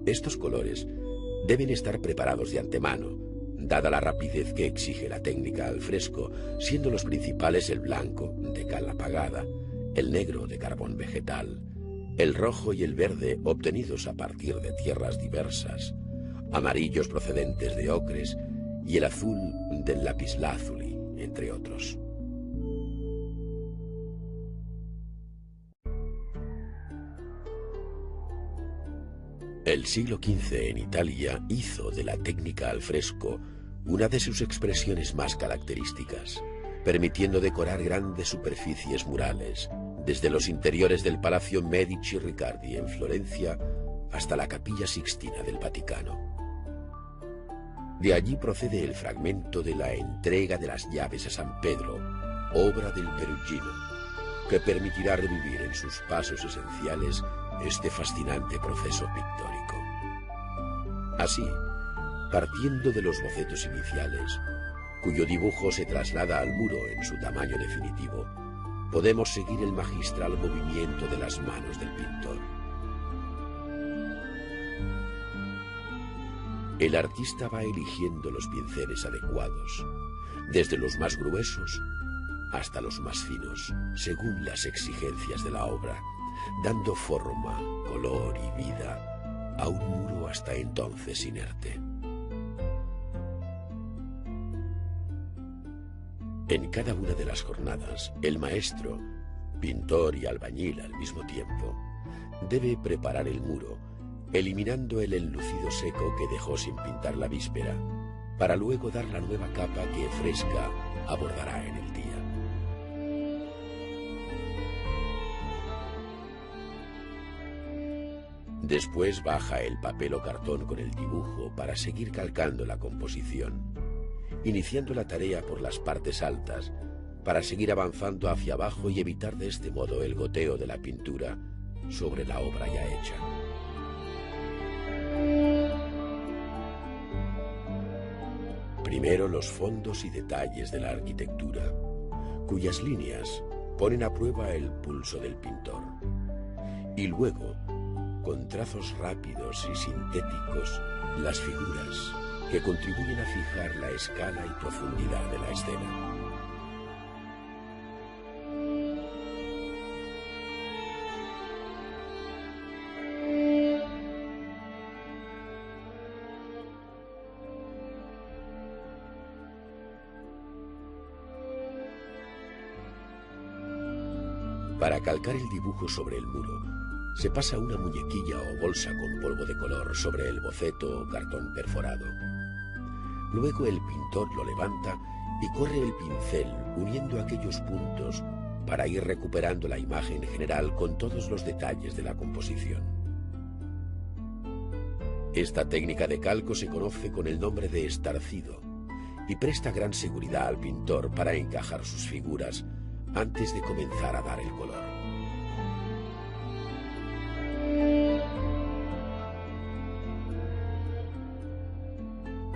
Estos colores deben estar preparados de antemano, dada la rapidez que exige la técnica al fresco, siendo los principales el blanco, de cal apagada, el negro de carbón vegetal, el rojo y el verde obtenidos a partir de tierras diversas, amarillos procedentes de ocres y el azul del lapislázuli, entre otros. El siglo XV en Italia hizo de la técnica al fresco una de sus expresiones más características, permitiendo decorar grandes superficies murales, desde los interiores del Palacio Medici Riccardi en Florencia hasta la Capilla Sixtina del Vaticano. De allí procede el fragmento de la entrega de las llaves a San Pedro, obra del Perugino, que permitirá revivir en sus pasos esenciales este fascinante proceso pictórico. Así, partiendo de los bocetos iniciales, cuyo dibujo se traslada al muro en su tamaño definitivo, podemos seguir el magistral movimiento de las manos del pintor. El artista va eligiendo los pinceles adecuados, desde los más gruesos hasta los más finos, según las exigencias de la obra, dando forma, color y vida a un muro hasta entonces inerte. En cada una de las jornadas, el maestro, pintor y albañil al mismo tiempo, debe preparar el muro, eliminando el enlucido seco que dejó sin pintar la víspera, para luego dar la nueva capa que fresca abordará en el día. Después baja el papel o cartón con el dibujo para seguir calcando la composición, iniciando la tarea por las partes altas, para seguir avanzando hacia abajo y evitar de este modo el goteo de la pintura sobre la obra ya hecha. Primero los fondos y detalles de la arquitectura, cuyas líneas ponen a prueba el pulso del pintor, y luego, con trazos rápidos y sintéticos, las figuras, que contribuyen a fijar la escala y profundidad de la escena. Para calcar el dibujo sobre el muro, se pasa una muñequilla o bolsa con polvo de color sobre el boceto o cartón perforado. Luego el pintor lo levanta y corre el pincel uniendo aquellos puntos para ir recuperando la imagen general con todos los detalles de la composición. Esta técnica de calco se conoce con el nombre de estarcido y presta gran seguridad al pintor para encajar sus figuras antes de comenzar a dar el color.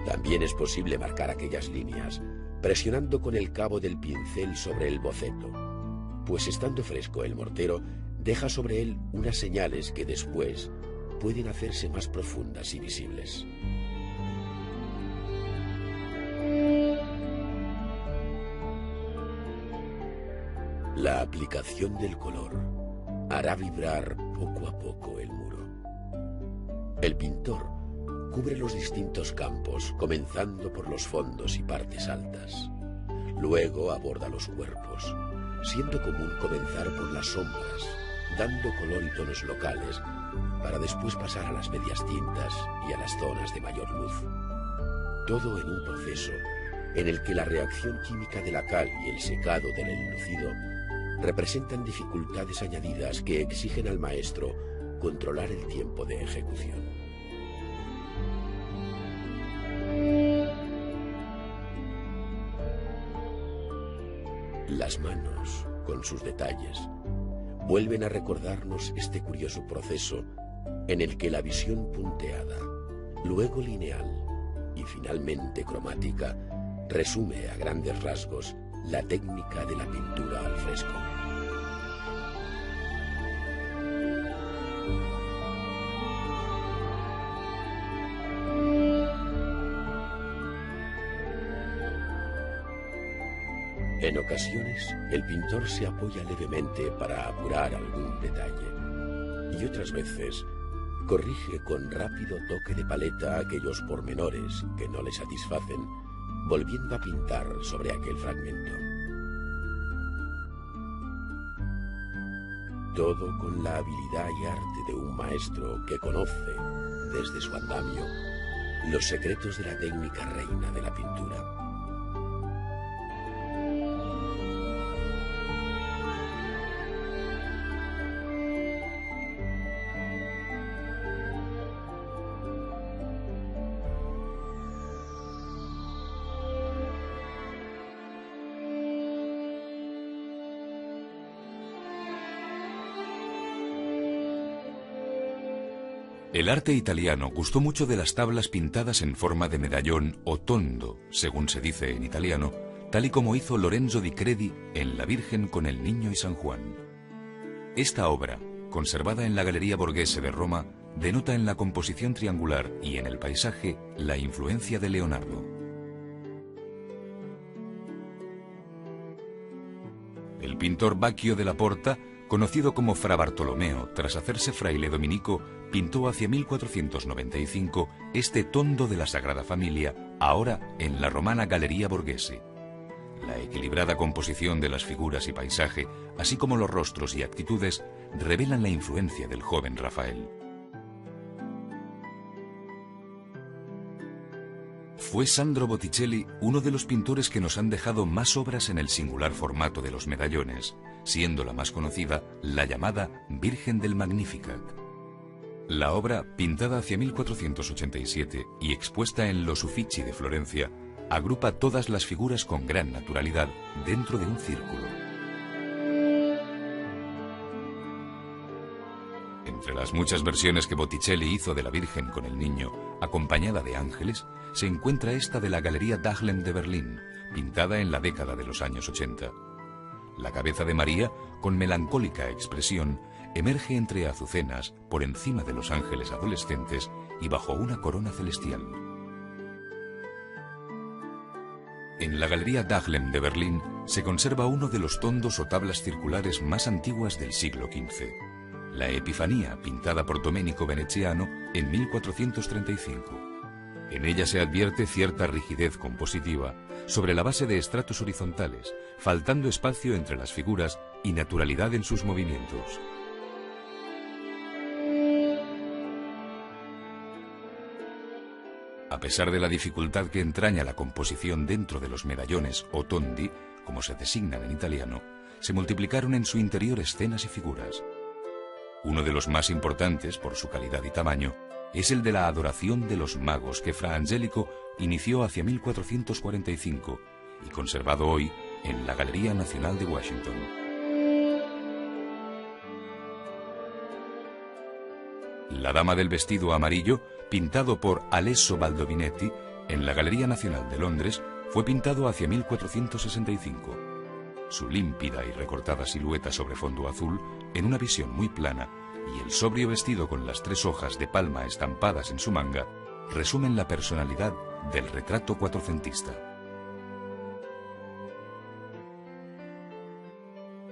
También es posible marcar aquellas líneas presionando con el cabo del pincel sobre el boceto, pues estando fresco el mortero deja sobre él unas señales que después pueden hacerse más profundas y visibles. La aplicación del color hará vibrar poco a poco el muro. El pintor cubre los distintos campos, comenzando por los fondos y partes altas. Luego aborda los cuerpos, siendo común comenzar por las sombras, dando color y tonos locales, para después pasar a las medias tintas y a las zonas de mayor luz. Todo en un proceso en el que la reacción química de la cal y el secado del enlucido representan dificultades añadidas que exigen al maestro controlar el tiempo de ejecución. Las manos, con sus detalles, vuelven a recordarnos este curioso proceso en el que la visión punteada, luego lineal y finalmente cromática, resume a grandes rasgos la técnica de la pintura al fresco. En ocasiones, el pintor se apoya levemente para apurar algún detalle, y otras veces corrige con rápido toque de paleta aquellos pormenores que no le satisfacen, volviendo a pintar sobre aquel fragmento. Todo con la habilidad y arte de un maestro que conoce, desde su andamio, los secretos de la técnica reina de la pintura. El arte italiano gustó mucho de las tablas pintadas en forma de medallón o tondo, según se dice en italiano, tal y como hizo Lorenzo di Credi en La Virgen con el Niño y San Juan. Esta obra, conservada en la Galería Borghese de Roma, denota en la composición triangular y en el paisaje la influencia de Leonardo. El pintor Baccio della Porta, conocido como Fra Bartolomeo tras hacerse fraile dominico, pintó hacia 1495 este tondo de la Sagrada Familia, ahora en la romana Galería Borghese. La equilibrada composición de las figuras y paisaje, así como los rostros y actitudes, revelan la influencia del joven Rafael. Fue Sandro Botticelli uno de los pintores que nos han dejado más obras en el singular formato de los medallones, siendo la más conocida la llamada Virgen del Magnificat. La obra, pintada hacia 1487 y expuesta en los Uffizi de Florencia, agrupa todas las figuras con gran naturalidad dentro de un círculo. Entre las muchas versiones que Botticelli hizo de la Virgen con el Niño, acompañada de ángeles, se encuentra esta de la Galería Dahlem de Berlín, pintada en la década de los años 80. La cabeza de María, con melancólica expresión, emerge entre azucenas, por encima de los ángeles adolescentes y bajo una corona celestial. En la Galería Dahlem de Berlín se conserva uno de los tondos o tablas circulares más antiguas del siglo XV, la Epifanía, pintada por Domenico Veneziano en 1435. En ella se advierte cierta rigidez compositiva sobre la base de estratos horizontales, faltando espacio entre las figuras y naturalidad en sus movimientos. A pesar de la dificultad que entraña la composición dentro de los medallones o tondi, como se designan en italiano, se multiplicaron en su interior escenas y figuras. Uno de los más importantes, por su calidad y tamaño, es el de la adoración de los magos que Fra Angelico inició hacia 1445 y conservado hoy en la Galería Nacional de Washington. La Dama del Vestido Amarillo, pintado por Alesso Baldovinetti en la Galería Nacional de Londres, fue pintado hacia 1465. Su límpida y recortada silueta sobre fondo azul, en una visión muy plana, y el sobrio vestido con las 3 hojas de palma estampadas en su manga, resumen la personalidad del retrato cuatrocentista.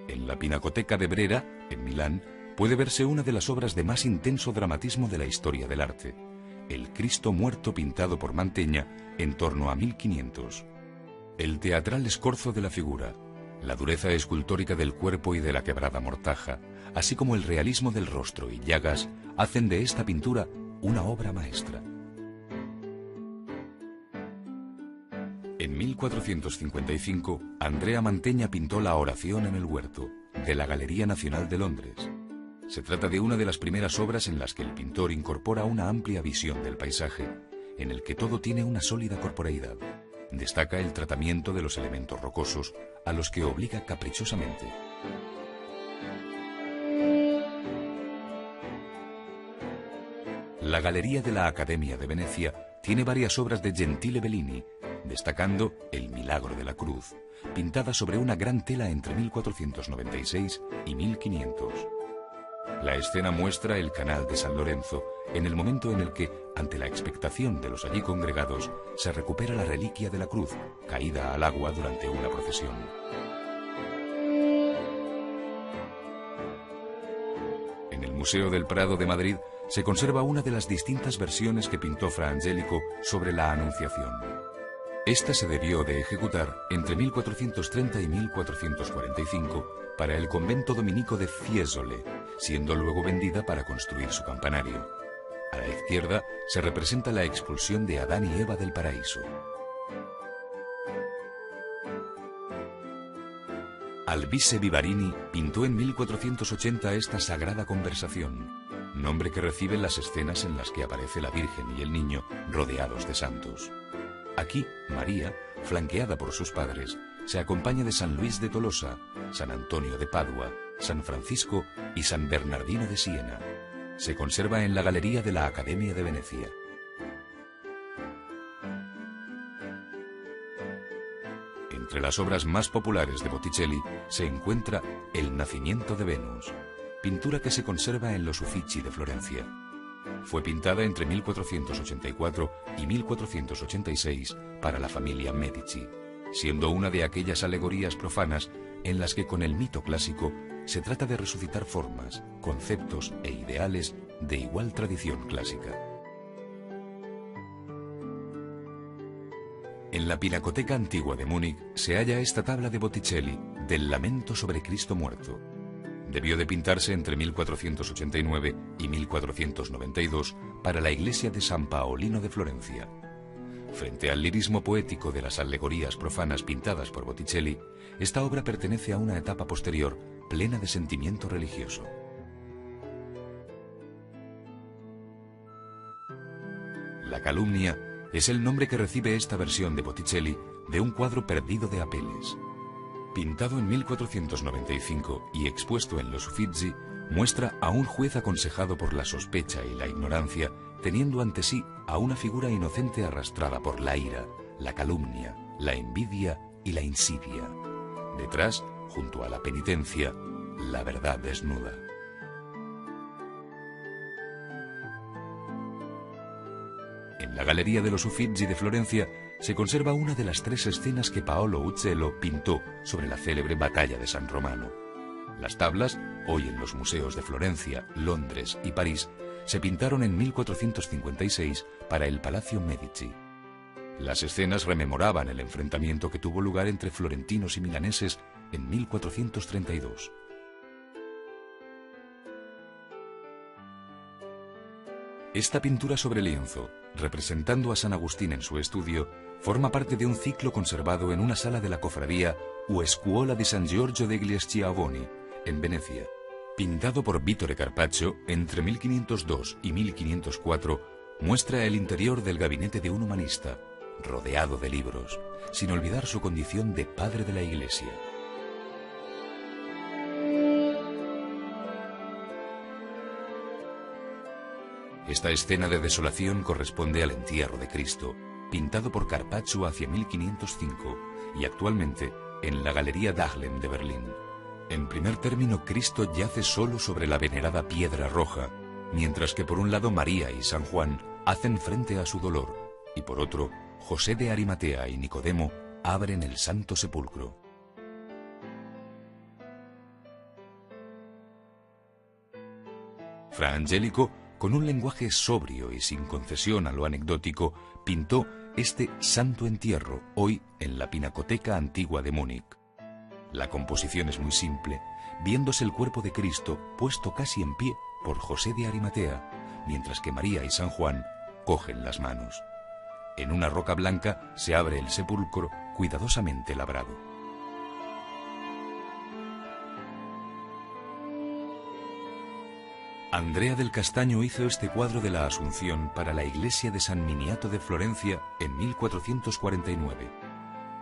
En la Pinacoteca de Brera, en Milán, puede verse una de las obras de más intenso dramatismo de la historia del arte, el Cristo muerto pintado por Mantegna en torno a 1500. El teatral escorzo de la figura, la dureza escultórica del cuerpo y de la quebrada mortaja, así como el realismo del rostro y llagas, hacen de esta pintura una obra maestra. En 1455, Andrea Mantegna pintó La oración en el huerto, de la Galería Nacional de Londres. Se trata de una de las primeras obras en las que el pintor incorpora una amplia visión del paisaje, en el que todo tiene una sólida corporeidad. Destaca el tratamiento de los elementos rocosos, a los que obliga caprichosamente. La Galería de la Academia de Venecia tiene varias obras de Gentile Bellini, destacando El Milagro de la Cruz, pintada sobre una gran tela entre 1496 y 1500. La escena muestra el canal de San Lorenzo, en el momento en el que, ante la expectación de los allí congregados, se recupera la reliquia de la cruz, caída al agua durante una procesión. En el Museo del Prado de Madrid se conserva una de las distintas versiones que pintó Fra Angelico sobre la Anunciación. Esta se debió de ejecutar entre 1430 y 1445 para el convento dominico de Fiesole, siendo luego vendida para construir su campanario. A la izquierda se representa la expulsión de Adán y Eva del paraíso. Albise Vivarini pintó en 1480 esta Sagrada Conversación, nombre que reciben las escenas en las que aparece la Virgen y el Niño rodeados de santos. Aquí, María, flanqueada por sus padres, se acompaña de San Luis de Tolosa, San Antonio de Padua, San Francisco y San Bernardino de Siena. Se conserva en la Galería de la Academia de Venecia. Entre las obras más populares de Botticelli se encuentra El Nacimiento de Venus, pintura que se conserva en los Uffizi de Florencia. Fue pintada entre 1484 y 1486 para la familia Medici, siendo una de aquellas alegorías profanas en las que con el mito clásico se trata de resucitar formas, conceptos e ideales de igual tradición clásica. En la Pinacoteca Antigua de Múnich se halla esta tabla de Botticelli del Lamento sobre Cristo muerto. Debió de pintarse entre 1489 y 1492 para la iglesia de San Paolino de Florencia. Frente al lirismo poético de las alegorías profanas pintadas por Botticelli, esta obra pertenece a una etapa posterior plena de sentimiento religioso. La calumnia es el nombre que recibe esta versión de Botticelli de un cuadro perdido de Apeles. Pintado en 1495 y expuesto en los Uffizi, muestra a un juez aconsejado por la sospecha y la ignorancia, teniendo ante sí a una figura inocente arrastrada por la ira, la calumnia, la envidia y la insidia. Detrás, junto a la penitencia, la verdad desnuda. En la Galería de los Uffizi de Florencia se conserva una de las 3 escenas que Paolo Uccello pintó sobre la célebre batalla de San Romano. Las tablas, hoy en los museos de Florencia, Londres y París, se pintaron en 1456 para el Palacio Medici. Las escenas rememoraban el enfrentamiento que tuvo lugar entre florentinos y milaneses en 1432. Esta pintura sobre lienzo, representando a San Agustín en su estudio, forma parte de un ciclo conservado en una sala de la cofradía o Scuola di San Giorgio degli Schiavoni, en Venecia. Pintado por Vittore Carpaccio entre 1502 y 1504, muestra el interior del gabinete de un humanista, rodeado de libros, sin olvidar su condición de padre de la Iglesia. Esta escena de desolación corresponde al entierro de Cristo, pintado por Carpaccio hacia 1505 y actualmente en la Galería Dahlem de Berlín. En primer término, Cristo yace solo sobre la venerada piedra roja, mientras que por un lado María y San Juan hacen frente a su dolor, y por otro, José de Arimatea y Nicodemo abren el Santo Sepulcro. Fra Angelico, con un lenguaje sobrio y sin concesión a lo anecdótico, pintó este Santo Entierro, hoy en la Pinacoteca Antigua de Múnich. La composición es muy simple, viéndose el cuerpo de Cristo puesto casi en pie por José de Arimatea, mientras que María y San Juan cogen las manos. En una roca blanca se abre el sepulcro cuidadosamente labrado. Andrea del Castaño hizo este cuadro de la Asunción para la iglesia de San Miniato de Florencia en 1449.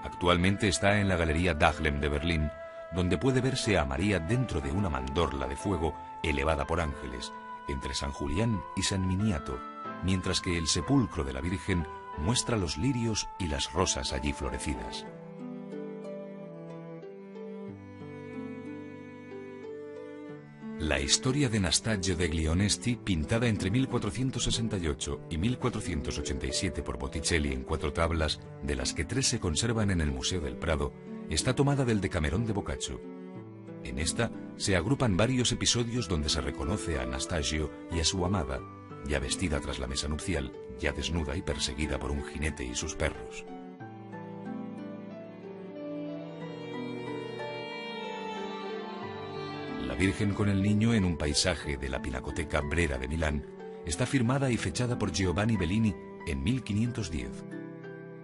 Actualmente está en la Galería Dahlem de Berlín, donde puede verse a María dentro de una mandorla de fuego elevada por ángeles, entre San Julián y San Miniato, mientras que el sepulcro de la Virgen muestra los lirios y las rosas allí florecidas. La historia de Nastagio degli Onesti, pintada entre 1468 y 1487 por Botticelli en 4 tablas, de las que 3 se conservan en el Museo del Prado, está tomada del Decamerón de Boccaccio. En esta se agrupan varios episodios donde se reconoce a Anastasio y a su amada, ya vestida tras la mesa nupcial, ya desnuda y perseguida por un jinete y sus perros. La Virgen con el Niño en un paisaje de la Pinacoteca Brera de Milán está firmada y fechada por Giovanni Bellini en 1510.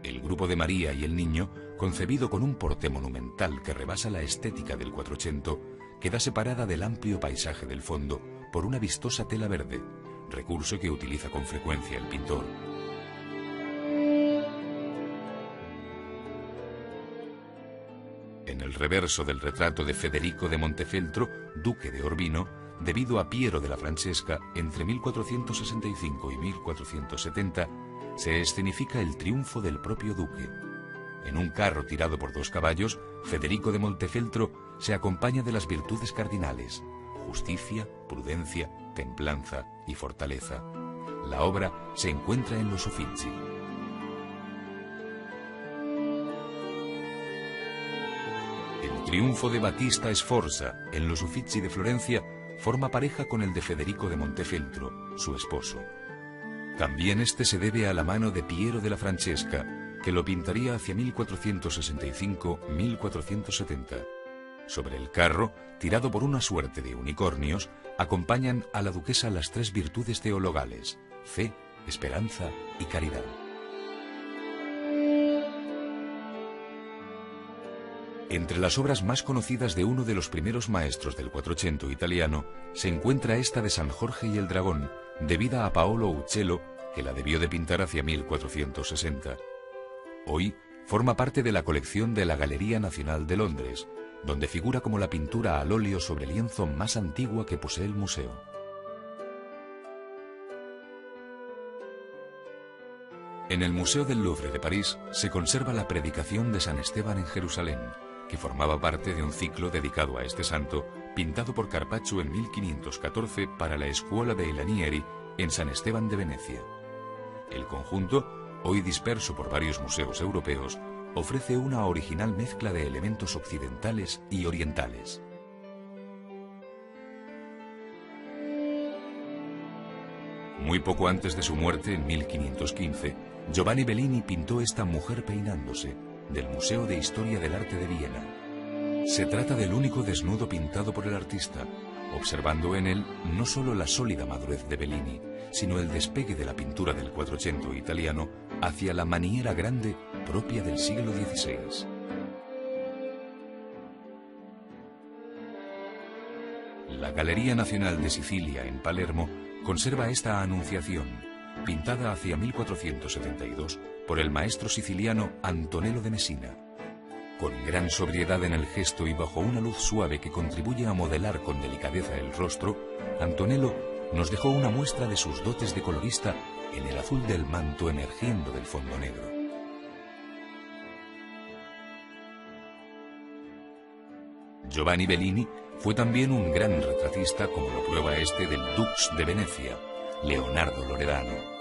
El grupo de María y el Niño, concebido con un porte monumental que rebasa la estética del Quattrocento, queda separada del amplio paisaje del fondo por una vistosa tela verde, recurso que utiliza con frecuencia el pintor. En el reverso del retrato de Federico de Montefeltro, duque de Urbino, debido a Piero de la Francesca, entre 1465 y 1470, se escenifica el triunfo del propio duque. En un carro tirado por 2 caballos, Federico de Montefeltro se acompaña de las virtudes cardinales: justicia, prudencia, templanza y fortaleza. La obra se encuentra en los Uffizi. El triunfo de Battista Sforza en los Uffizi de Florencia forma pareja con el de Federico de Montefeltro, su esposo. También este se debe a la mano de Piero de la Francesca, que lo pintaría hacia 1465-1470. Sobre el carro, tirado por una suerte de unicornios, acompañan a la duquesa las 3 virtudes teologales: fe, esperanza y caridad. Entre las obras más conocidas de uno de los primeros maestros del Quattrocento italiano, se encuentra esta de San Jorge y el Dragón, debida a Paolo Uccello, que la debió de pintar hacia 1460. Hoy forma parte de la colección de la Galería Nacional de Londres, donde figura como la pintura al óleo sobre lienzo más antigua que posee el museo. En el Museo del Louvre de París se conserva la predicación de San Esteban en Jerusalén, que formaba parte de un ciclo dedicado a este santo, pintado por Carpaccio en 1514 para la Scuola dei Lanieri en San Esteban de Venecia. El conjunto hoy disperso por varios museos europeos, ofrece una original mezcla de elementos occidentales y orientales. Muy poco antes de su muerte, en 1515, Giovanni Bellini pintó esta mujer peinándose, del Museo de Historia del Arte de Viena. Se trata del único desnudo pintado por el artista, observando en él no solo la sólida madurez de Bellini, sino el despegue de la pintura del Quattrocento italiano hacia la maniera grande propia del siglo XVI. La Galería Nacional de Sicilia, en Palermo, conserva esta Anunciación, pintada hacia 1472 por el maestro siciliano Antonello de Messina. Con gran sobriedad en el gesto y bajo una luz suave que contribuye a modelar con delicadeza el rostro, Antonello nos dejó una muestra de sus dotes de colorista en el azul del manto emergiendo del fondo negro. Giovanni Bellini fue también un gran retratista, como lo prueba este del Dux de Venecia, Leonardo Loredano.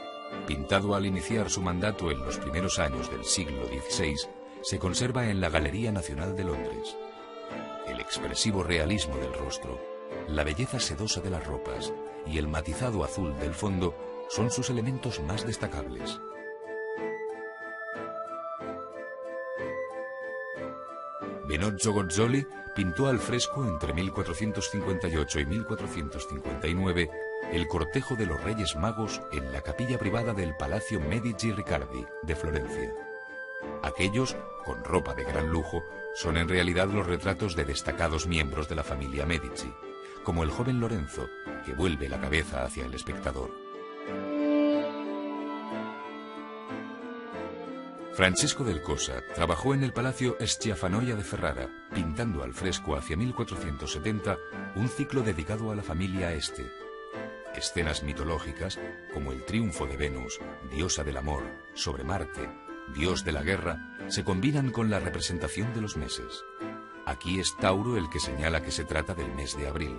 Pintado al iniciar su mandato en los primeros años del siglo XVI, se conserva en la Galería Nacional de Londres. El expresivo realismo del rostro, la belleza sedosa de las ropas y el matizado azul del fondo son sus elementos más destacables. Benozzo Gozzoli pintó al fresco entre 1458 y 1459 el cortejo de los Reyes Magos en la capilla privada del Palacio Medici Riccardi de Florencia. Aquellos, con ropa de gran lujo, son en realidad los retratos de destacados miembros de la familia Medici, como el joven Lorenzo, que vuelve la cabeza hacia el espectador. Francesco del Cosa trabajó en el Palacio Schiaffanoia de Ferrara, pintando al fresco hacia 1470 un ciclo dedicado a la familia Este. Escenas mitológicas, como el triunfo de Venus, diosa del amor, sobre Marte, dios de la guerra, se combinan con la representación de los meses. Aquí es Tauro el que señala que se trata del mes de abril.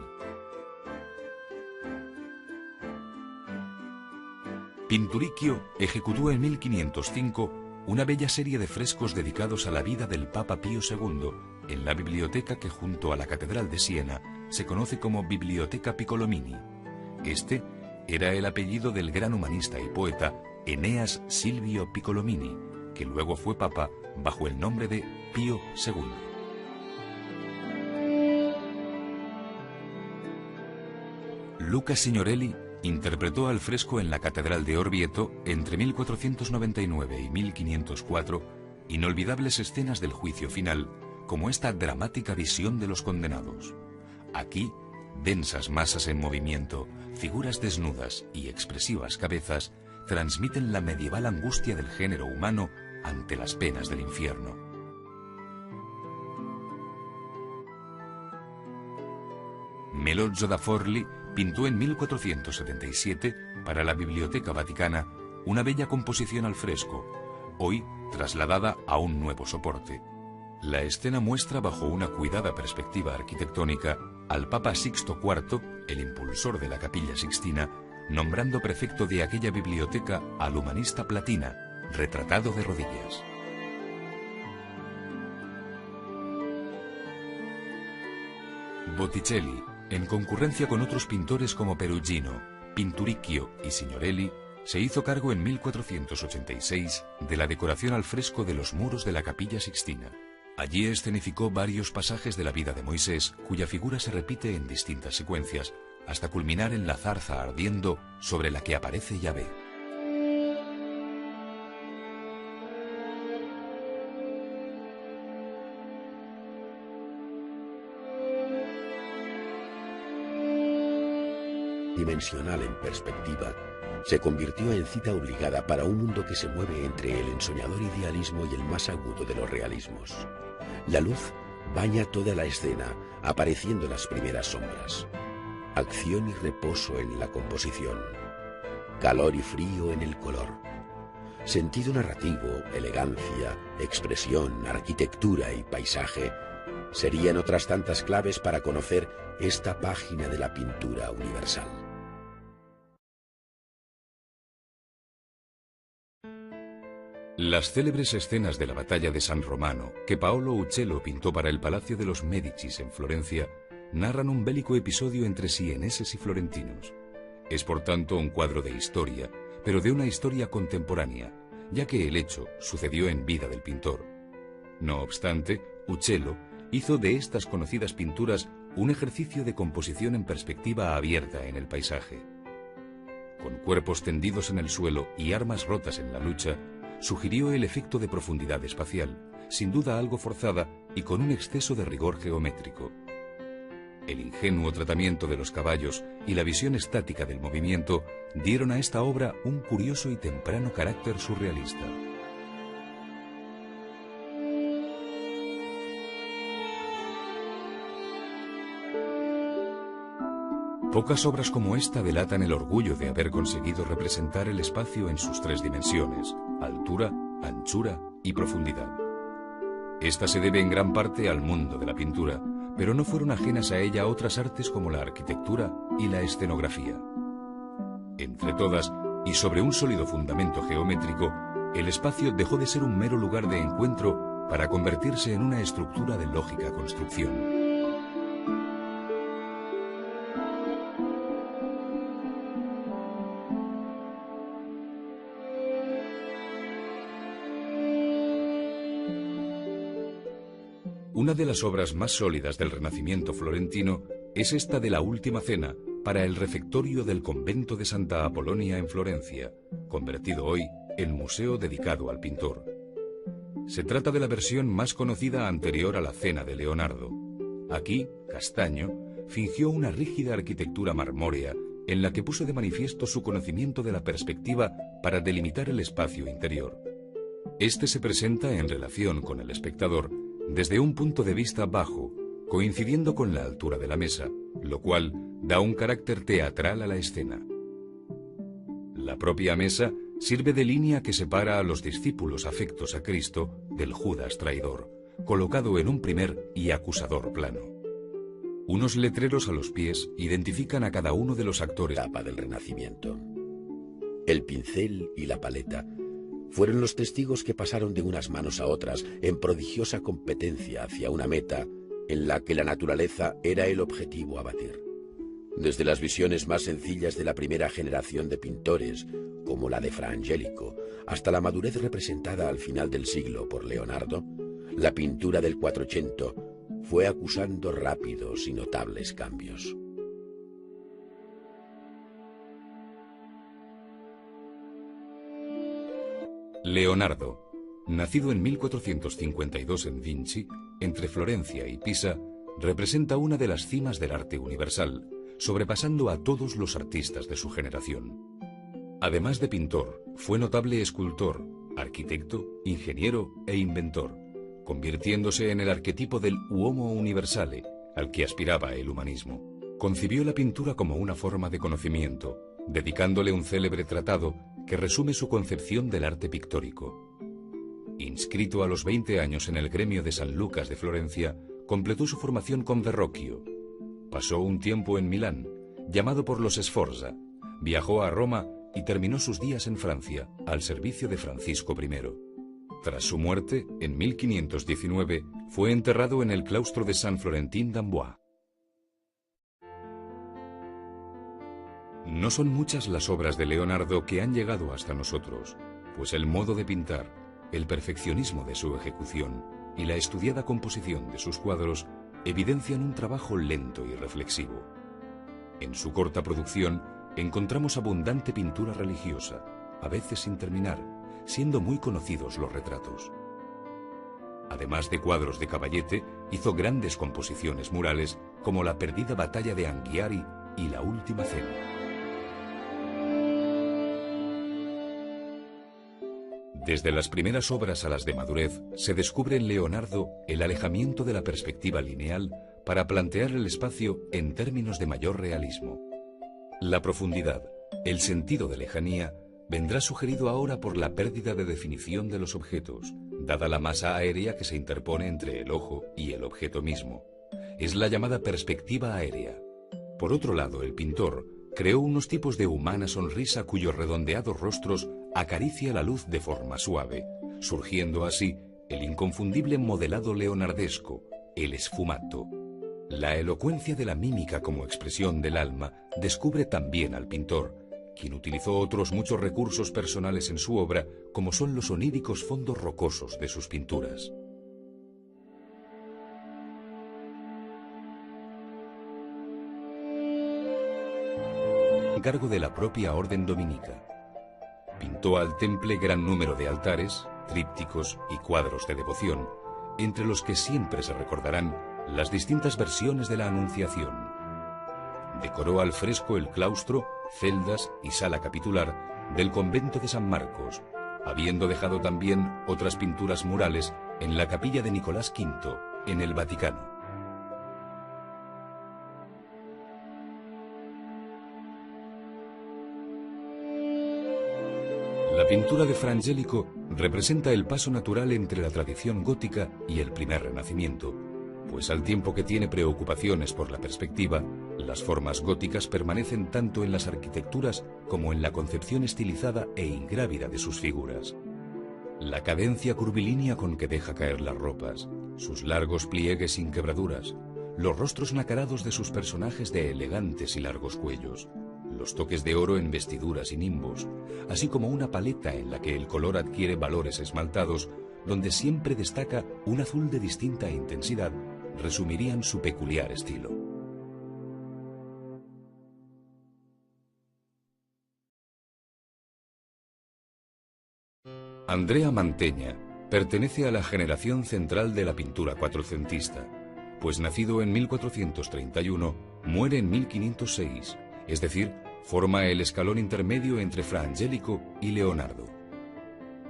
Pinturicchio ejecutó en 1505 una bella serie de frescos dedicados a la vida del Papa Pío II en la biblioteca que junto a la Catedral de Siena se conoce como Biblioteca Piccolomini. Este era el apellido del gran humanista y poeta Eneas Silvio Piccolomini, que luego fue papa bajo el nombre de Pío II. Luca Signorelli interpretó al fresco en la Catedral de Orvieto entre 1499 y 1504 inolvidables escenas del juicio final, como esta dramática visión de los condenados. Aquí, densas masas en movimiento, figuras desnudas y expresivas cabezas transmiten la medieval angustia del género humano ante las penas del infierno. Melozzo da Forlì pintó en 1477 para la Biblioteca Vaticana una bella composición al fresco, hoy trasladada a un nuevo soporte. La escena muestra bajo una cuidada perspectiva arquitectónica al Papa Sixto IV, el impulsor de la Capilla Sixtina, nombrando prefecto de aquella biblioteca al humanista Platina, retratado de rodillas. Botticelli, en concurrencia con otros pintores como Perugino, Pinturicchio y Signorelli, se hizo cargo en 1486 de la decoración al fresco de los muros de la Capilla Sixtina. Allí escenificó varios pasajes de la vida de Moisés, cuya figura se repite en distintas secuencias, hasta culminar en la zarza ardiendo sobre la que aparece Yahvé. Dimensional en perspectiva, se convirtió en cita obligada para un mundo que se mueve entre el ensoñador idealismo y el más agudo de los realismos. La luz baña toda la escena, apareciendo las primeras sombras. Acción y reposo en la composición. Calor y frío en el color. Sentido narrativo, elegancia, expresión, arquitectura y paisaje serían otras tantas claves para conocer esta página de la pintura universal. Las célebres escenas de la batalla de San Romano, que Paolo Uccello pintó para el Palacio de los Médicis en Florencia, narran un bélico episodio entre sieneses y florentinos. Es por tanto un cuadro de historia, pero de una historia contemporánea, ya que el hecho sucedió en vida del pintor. No obstante, Uccello hizo de estas conocidas pinturas un ejercicio de composición en perspectiva abierta en el paisaje. Con cuerpos tendidos en el suelo y armas rotas en la lucha, sugirió el efecto de profundidad espacial, sin duda algo forzada y con un exceso de rigor geométrico. El ingenuo tratamiento de los caballos y la visión estática del movimiento dieron a esta obra un curioso y temprano carácter surrealista. Pocas obras como esta delatan el orgullo de haber conseguido representar el espacio en sus tres dimensiones: altura, anchura y profundidad. Esta se debe en gran parte al mundo de la pintura, pero no fueron ajenas a ella otras artes como la arquitectura y la escenografía. Entre todas, y sobre un sólido fundamento geométrico, el espacio dejó de ser un mero lugar de encuentro para convertirse en una estructura de lógica construcción. Una de las obras más sólidas del Renacimiento florentino es esta de la Última Cena para el refectorio del convento de Santa Apolonia en Florencia, convertido hoy en museo dedicado al pintor. Se trata de la versión más conocida anterior a la Cena de Leonardo. Aquí, Castaño fingió una rígida arquitectura marmórea en la que puso de manifiesto su conocimiento de la perspectiva para delimitar el espacio interior. Este se presenta en relación con el espectador desde un punto de vista bajo, coincidiendo con la altura de la mesa, lo cual da un carácter teatral a la escena. La propia mesa sirve de línea que separa a los discípulos afectos a Cristo del Judas traidor, colocado en un primer y acusador plano. Unos letreros a los pies identifican a cada uno de los actores. Etapa del Renacimiento. El pincel y la paleta fueron los testigos que pasaron de unas manos a otras en prodigiosa competencia hacia una meta en la que la naturaleza era el objetivo a batir. Desde las visiones más sencillas de la primera generación de pintores, como la de Fra Angelico, hasta la madurez representada al final del siglo por Leonardo, la pintura del Quattrocento fue acusando rápidos y notables cambios. Leonardo, nacido en 1452 en Vinci, entre Florencia y Pisa, representa una de las cimas del arte universal, sobrepasando a todos los artistas de su generación. Además de pintor, fue notable escultor, arquitecto, ingeniero e inventor, convirtiéndose en el arquetipo del uomo universale, al que aspiraba el humanismo. Concibió la pintura como una forma de conocimiento, dedicándole un célebre tratado que resume su concepción del arte pictórico. Inscrito a los 20 años en el gremio de San Lucas de Florencia, completó su formación con Verrocchio. Pasó un tiempo en Milán, llamado por los Sforza, viajó a Roma y terminó sus días en Francia, al servicio de Francisco I. Tras su muerte, en 1519, fue enterrado en el claustro de San Florentín d'Amboise. No son muchas las obras de Leonardo que han llegado hasta nosotros, pues el modo de pintar, el perfeccionismo de su ejecución y la estudiada composición de sus cuadros evidencian un trabajo lento y reflexivo. En su corta producción encontramos abundante pintura religiosa, a veces sin terminar, siendo muy conocidos los retratos. Además de cuadros de caballete, hizo grandes composiciones murales como la perdida batalla de Anghiari y la Última Cena. Desde las primeras obras a las de madurez, se descubre en Leonardo el alejamiento de la perspectiva lineal para plantear el espacio en términos de mayor realismo. La profundidad, el sentido de lejanía, vendrá sugerido ahora por la pérdida de definición de los objetos, dada la masa aérea que se interpone entre el ojo y el objeto mismo. Es la llamada perspectiva aérea. Por otro lado, el pintor creó unos tipos de humana sonrisa cuyos redondeados rostros acaricia la luz de forma suave, surgiendo así el inconfundible modelado leonardesco, el sfumato. La elocuencia de la mímica como expresión del alma descubre también al pintor, quien utilizó otros muchos recursos personales en su obra, como son los oníricos fondos rocosos de sus pinturas. Encargo de la propia orden dominica. Pintó al temple gran número de altares, trípticos y cuadros de devoción, entre los que siempre se recordarán las distintas versiones de la Anunciación. Decoró al fresco el claustro, celdas y sala capitular del convento de San Marcos, habiendo dejado también otras pinturas murales en la capilla de Nicolás V, en el Vaticano. La pintura de Fra Angelico representa el paso natural entre la tradición gótica y el primer Renacimiento, pues al tiempo que tiene preocupaciones por la perspectiva, las formas góticas permanecen tanto en las arquitecturas como en la concepción estilizada e ingrávida de sus figuras. La cadencia curvilínea con que deja caer las ropas, sus largos pliegues sin quebraduras, los rostros nacarados de sus personajes de elegantes y largos cuellos, los toques de oro en vestiduras y nimbos, así como una paleta en la que el color adquiere valores esmaltados, donde siempre destaca un azul de distinta intensidad, resumirían su peculiar estilo. Andrea Mantegna pertenece a la generación central de la pintura cuatrocentista, pues nacido en 1431, muere en 1506, es decir, forma el escalón intermedio entre Fra Angelico y Leonardo.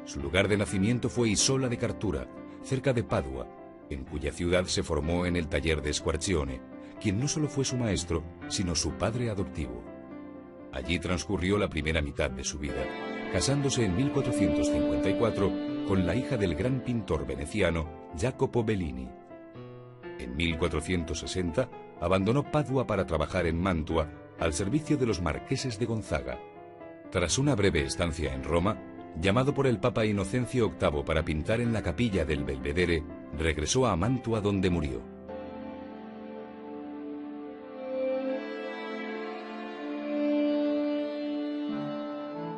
Su lugar de nacimiento fue Isola de Cartura, cerca de Padua, en cuya ciudad se formó en el taller de Squarcione, quien no solo fue su maestro, sino su padre adoptivo. Allí transcurrió la primera mitad de su vida, casándose en 1454 con la hija del gran pintor veneciano Jacopo Bellini. En 1460 abandonó Padua para trabajar en Mantua al servicio de los marqueses de Gonzaga. Tras una breve estancia en Roma, llamado por el Papa Inocencio VIII para pintar en la capilla del Belvedere, regresó a Mantua donde murió.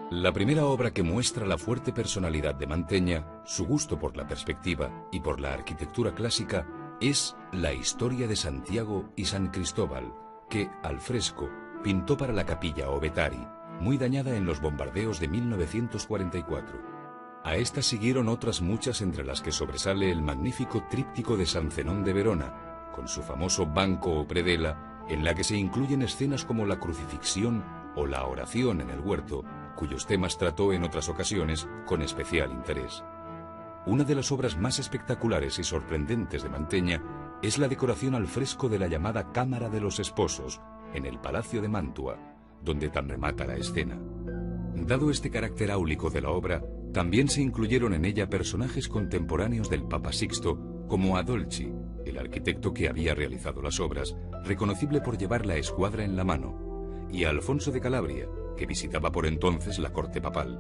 La primera obra que muestra la fuerte personalidad de Mantegna, su gusto por la perspectiva y por la arquitectura clásica, es la Historia de Santiago y San Cristóbal, que, al fresco, pintó para la capilla Ovetari, muy dañada en los bombardeos de 1944. A esta siguieron otras muchas, entre las que sobresale el magnífico tríptico de San Zenón de Verona, con su famoso banco o predela, en la que se incluyen escenas como la crucifixión o la oración en el huerto, cuyos temas trató en otras ocasiones con especial interés. Una de las obras más espectaculares y sorprendentes de Mantegna es la decoración al fresco de la llamada Cámara de los Esposos, en el Palacio de Mantua, donde tan remata la escena. Dado este carácter áulico de la obra, también se incluyeron en ella personajes contemporáneos del Papa Sixto, como Adolci, el arquitecto que había realizado las obras, reconocible por llevar la escuadra en la mano, y a Alfonso de Calabria, que visitaba por entonces la corte papal.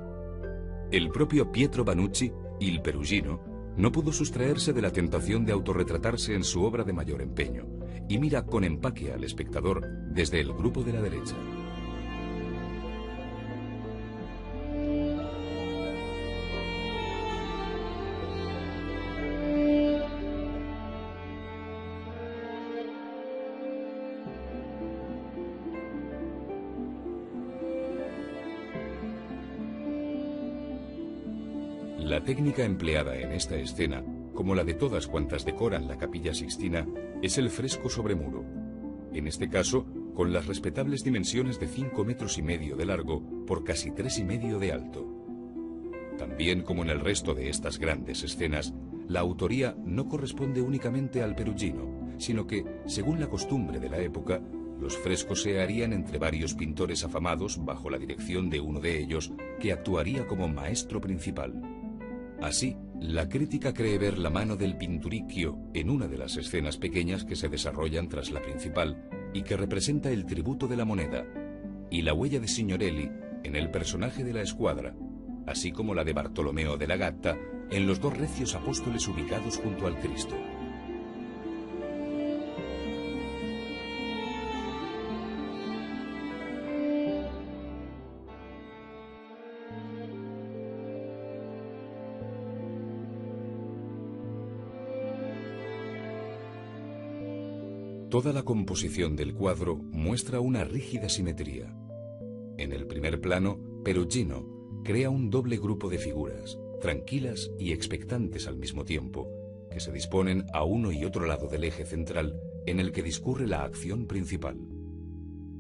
El propio Pietro Banucci, il Perugino, no pudo sustraerse de la tentación de autorretratarse en su obra de mayor empeño, y mira con empaque al espectador desde el grupo de la derecha. La técnica empleada en esta escena, como la de todas cuantas decoran la Capilla Sixtina, es el fresco sobre muro. En este caso, con las respetables dimensiones de 5,5 metros de largo por casi 3,5 de alto. También, como en el resto de estas grandes escenas, la autoría no corresponde únicamente al Perugino, sino que, según la costumbre de la época, los frescos se harían entre varios pintores afamados bajo la dirección de uno de ellos, que actuaría como maestro principal. Así, la crítica cree ver la mano del Pinturicchio en una de las escenas pequeñas que se desarrollan tras la principal y que representa el tributo de la moneda, y la huella de Signorelli en el personaje de la escuadra, así como la de Bartolomeo de la Gatta en los dos recios apóstoles ubicados junto al Cristo. Toda la composición del cuadro muestra una rígida simetría. En el primer plano, Perugino crea un doble grupo de figuras, tranquilas y expectantes al mismo tiempo, que se disponen a uno y otro lado del eje central en el que discurre la acción principal.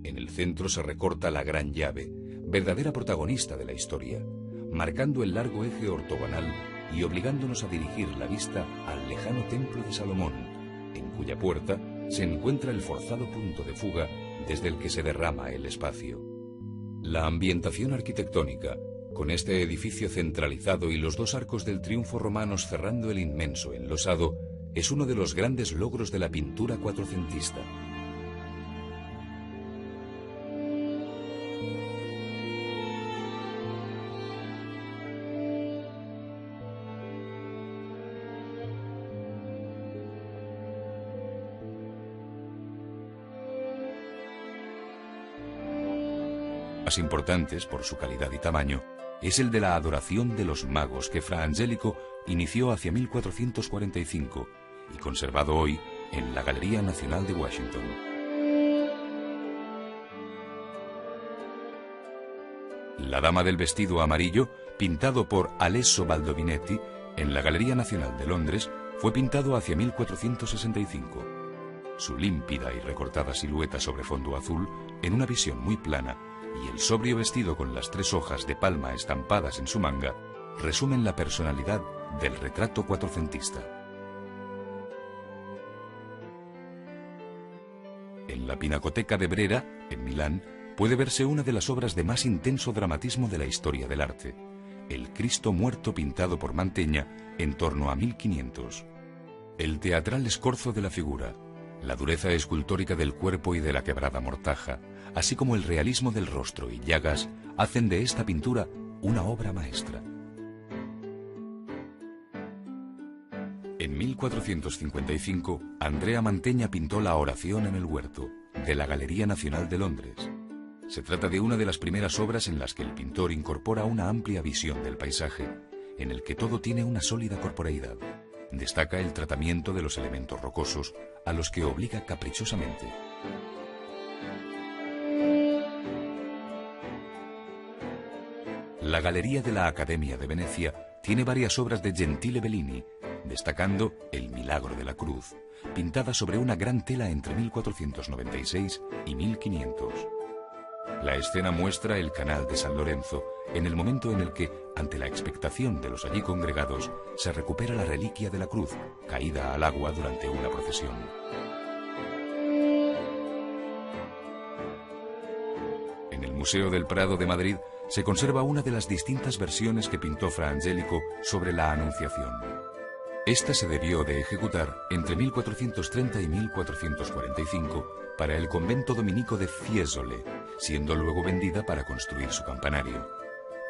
En el centro se recorta la gran llave, verdadera protagonista de la historia, marcando el largo eje ortogonal y obligándonos a dirigir la vista al lejano templo de Salomón, en cuya puerta se encuentra el forzado punto de fuga desde el que se derrama el espacio. La ambientación arquitectónica, con este edificio centralizado y los dos arcos del triunfo romanos cerrando el inmenso enlosado, es uno de los grandes logros de la pintura cuatrocentista. Más importantes por su calidad y tamaño es el de la adoración de los magos que Fra Angelico inició hacia 1445 y conservado hoy en la Galería Nacional de Washington. La Dama del Vestido Amarillo, pintado por Alesso Baldovinetti en la Galería Nacional de Londres, fue pintado hacia 1465. Su límpida y recortada silueta sobre fondo azul, en una visión muy plana, y el sobrio vestido con las 3 hojas de palma estampadas en su manga, resumen la personalidad del retrato cuatrocentista. En la Pinacoteca de Brera, en Milán, puede verse una de las obras de más intenso dramatismo de la historia del arte, el Cristo muerto pintado por Mantegna en torno a 1500. El teatral escorzo de la figura, la dureza escultórica del cuerpo y de la quebrada mortaja, así como el realismo del rostro y llagas, hacen de esta pintura una obra maestra. En 1455, Andrea Mantegna pintó La oración en el huerto, de la Galería Nacional de Londres. Se trata de una de las primeras obras en las que el pintor incorpora una amplia visión del paisaje, en el que todo tiene una sólida corporeidad. Destaca el tratamiento de los elementos rocosos, a los que obliga caprichosamente. La Galería de la Academia de Venecia tiene varias obras de Gentile Bellini, destacando El Milagro de la Cruz, pintada sobre una gran tela entre 1496 y 1500. La escena muestra el canal de San Lorenzo, en el momento en el que, ante la expectación de los allí congregados, se recupera la reliquia de la cruz, caída al agua durante una procesión. En el Museo del Prado de Madrid se conserva una de las distintas versiones que pintó Fra Angelico sobre la Anunciación. Esta se debió de ejecutar entre 1430 y 1445 para el convento dominico de Fiesole, siendo luego vendida para construir su campanario.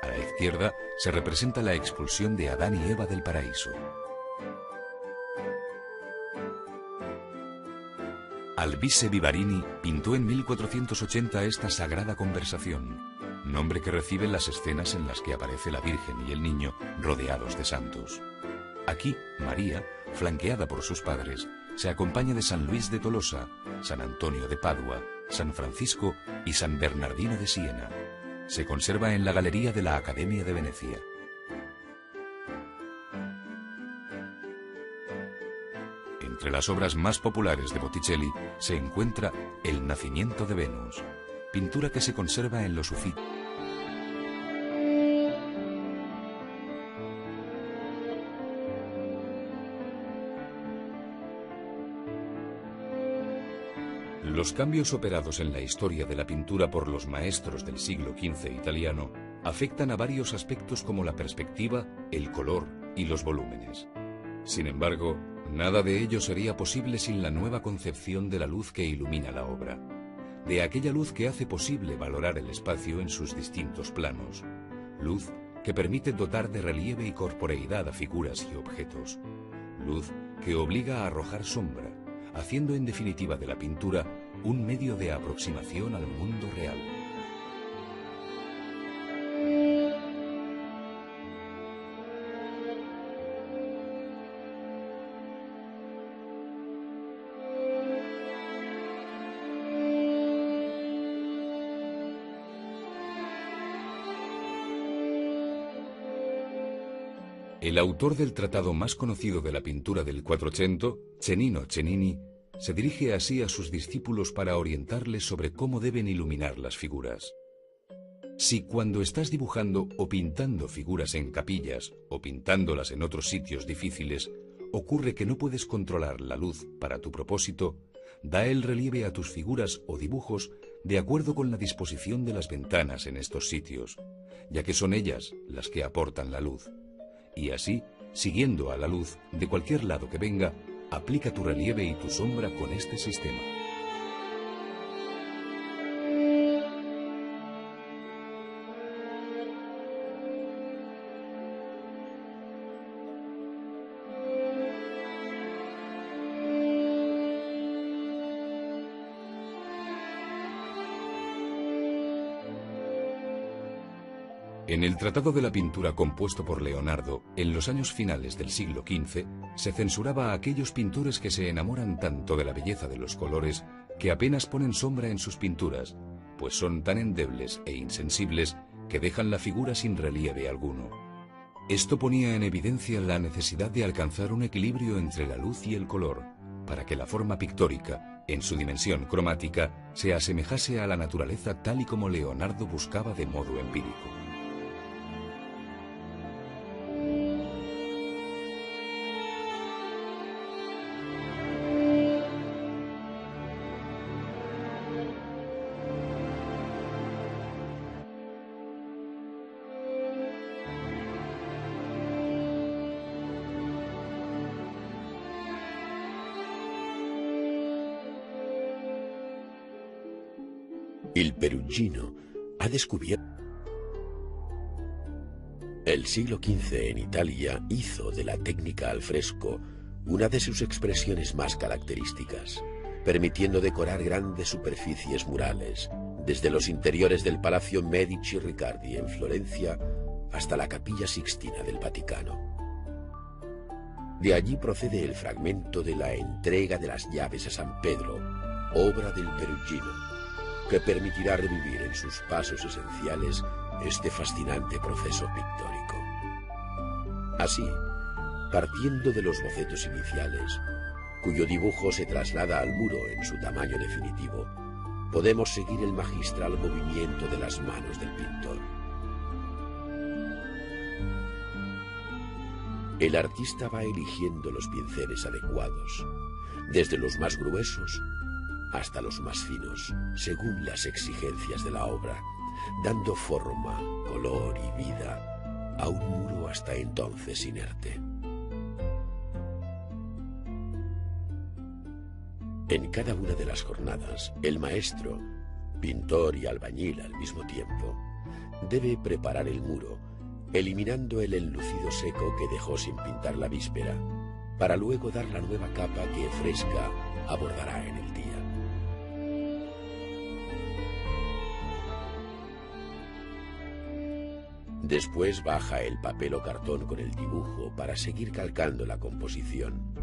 A la izquierda se representa la expulsión de Adán y Eva del paraíso. Albise Vivarini pintó en 1480 esta Sagrada Conversación, nombre que reciben las escenas en las que aparece la Virgen y el Niño rodeados de santos. Aquí, María, flanqueada por sus padres, se acompaña de San Luis de Tolosa, San Antonio de Padua, San Francisco y San Bernardino de Siena. Se conserva en la Galería de la Academia de Venecia. Entre las obras más populares de Botticelli se encuentra El Nacimiento de Venus, pintura que se conserva en los Uffizi. Los cambios operados en la historia de la pintura por los maestros del siglo XV italiano afectan a varios aspectos como la perspectiva, el color y los volúmenes. Sin embargo, nada de ello sería posible sin la nueva concepción de la luz que ilumina la obra, de aquella luz que hace posible valorar el espacio en sus distintos planos, luz que permite dotar de relieve y corporeidad a figuras y objetos. Luz que obliga a arrojar sombra, haciendo en definitiva de la pintura un medio de aproximación al mundo real. El autor del tratado más conocido de la pintura del Quattrocento, Cennino Cennini, se dirige así a sus discípulos para orientarles sobre cómo deben iluminar las figuras. Si cuando estás dibujando o pintando figuras en capillas o pintándolas en otros sitios difíciles, ocurre que no puedes controlar la luz para tu propósito, da el relieve a tus figuras o dibujos de acuerdo con la disposición de las ventanas en estos sitios, ya que son ellas las que aportan la luz. Y así, siguiendo a la luz de cualquier lado que venga, aplica tu relieve y tu sombra con este sistema. En el Tratado de la Pintura compuesto por Leonardo, en los años finales del siglo XV, se censuraba a aquellos pintores que se enamoran tanto de la belleza de los colores que apenas ponen sombra en sus pinturas, pues son tan endebles e insensibles que dejan la figura sin relieve alguno. Esto ponía en evidencia la necesidad de alcanzar un equilibrio entre la luz y el color, para que la forma pictórica, en su dimensión cromática, se asemejase a la naturaleza tal y como Leonardo buscaba de modo empírico. Il Perugino ha descubierto. El siglo XV en Italia hizo de la técnica al fresco una de sus expresiones más características, permitiendo decorar grandes superficies murales, desde los interiores del Palacio Medici Riccardi en Florencia hasta la Capilla Sixtina del Vaticano. De allí procede el fragmento de la entrega de las llaves a San Pedro, obra del Perugino, que permitirá revivir en sus pasos esenciales este fascinante proceso pictórico. Así, partiendo de los bocetos iniciales, cuyo dibujo se traslada al muro en su tamaño definitivo, podemos seguir el magistral movimiento de las manos del pintor. El artista va eligiendo los pinceles adecuados, desde los más gruesos hasta los más finos, según las exigencias de la obra, dando forma, color y vida a un muro hasta entonces inerte. En cada una de las jornadas, el maestro, pintor y albañil al mismo tiempo, debe preparar el muro, eliminando el enlucido seco que dejó sin pintar la víspera, para luego dar la nueva capa que fresca abordará en el día. Después baja el papel o cartón con el dibujo para seguir calcando la composición,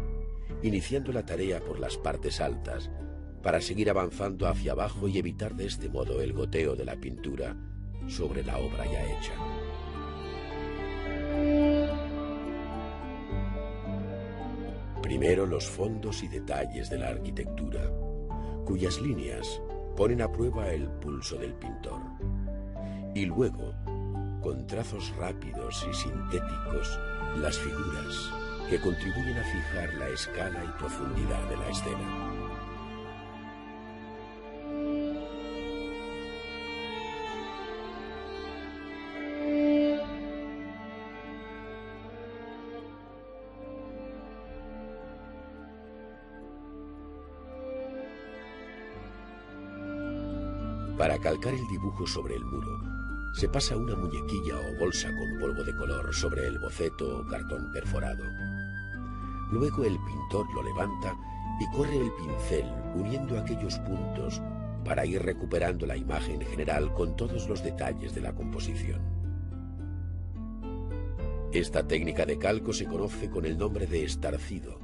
iniciando la tarea por las partes altas para seguir avanzando hacia abajo y evitar de este modo el goteo de la pintura sobre la obra ya hecha. Primero los fondos y detalles de la arquitectura, cuyas líneas ponen a prueba el pulso del pintor, y luego, con trazos rápidos y sintéticos, las figuras que contribuyen a fijar la escala y profundidad de la escena. Para calcar el dibujo sobre el muro, se pasa una muñequilla o bolsa con polvo de color sobre el boceto o cartón perforado. Luego el pintor lo levanta y corre el pincel uniendo aquellos puntos para ir recuperando la imagen general con todos los detalles de la composición. Esta técnica de calco se conoce con el nombre de estarcido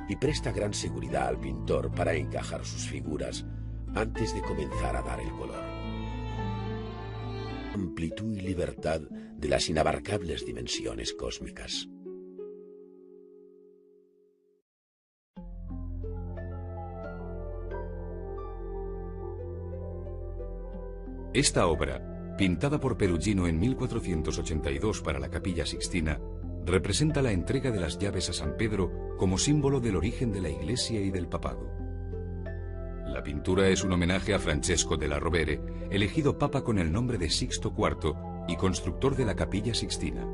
y presta gran seguridad al pintor para encajar sus figuras antes de comenzar a dar el color. Amplitud y libertad de las inabarcables dimensiones cósmicas. Esta obra, pintada por Perugino en 1482 para la Capilla Sixtina, representa la entrega de las llaves a San Pedro como símbolo del origen de la Iglesia y del papado. La pintura es un homenaje a Francesco della Rovere, elegido papa con el nombre de Sixto IV y constructor de la Capilla Sixtina.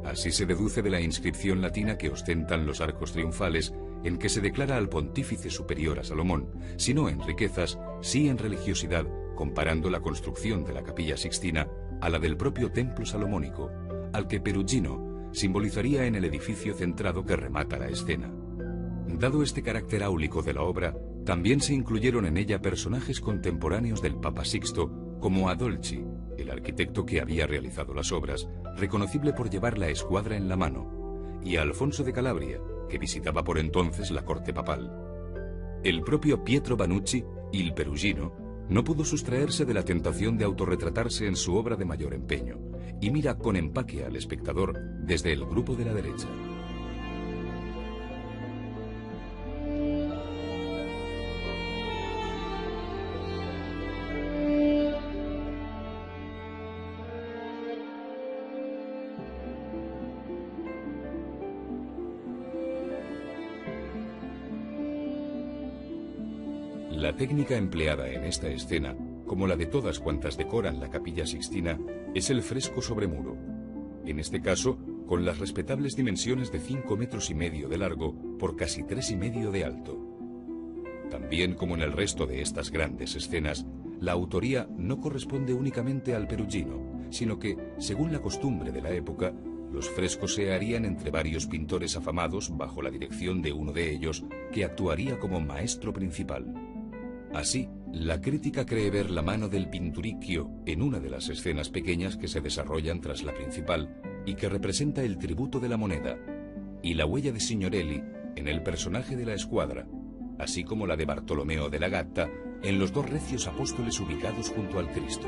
Así se deduce de la inscripción latina que ostentan los arcos triunfales, en que se declara al pontífice superior a Salomón, si no en riquezas, sí en religiosidad, comparando la construcción de la Capilla Sixtina a la del propio templo salomónico, al que Perugino simbolizaría en el edificio centrado que remata la escena. Dado este carácter áulico de la obra, también se incluyeron en ella personajes contemporáneos del Papa Sixto, como Adolci, el arquitecto que había realizado las obras, reconocible por llevar la escuadra en la mano, y a Alfonso de Calabria, que visitaba por entonces la corte papal. El propio Pietro Banucci, il Perugino, no pudo sustraerse de la tentación de autorretratarse en su obra de mayor empeño, y mira con empaque al espectador desde el grupo de la derecha. La técnica empleada en esta escena, como la de todas cuantas decoran la Capilla Sixtina, es el fresco sobre muro. En este caso, con las respetables dimensiones de 5,5 metros de largo por casi 3,5 metros de alto. También como en el resto de estas grandes escenas, la autoría no corresponde únicamente al Perugino, sino que, según la costumbre de la época, los frescos se harían entre varios pintores afamados bajo la dirección de uno de ellos, que actuaría como maestro principal. Así, la crítica cree ver la mano del Pinturicchio en una de las escenas pequeñas que se desarrollan tras la principal y que representa el tributo de la moneda, y la huella de Signorelli en el personaje de la escuadra, así como la de Bartolomeo de la Gatta en los dos recios apóstoles ubicados junto al Cristo.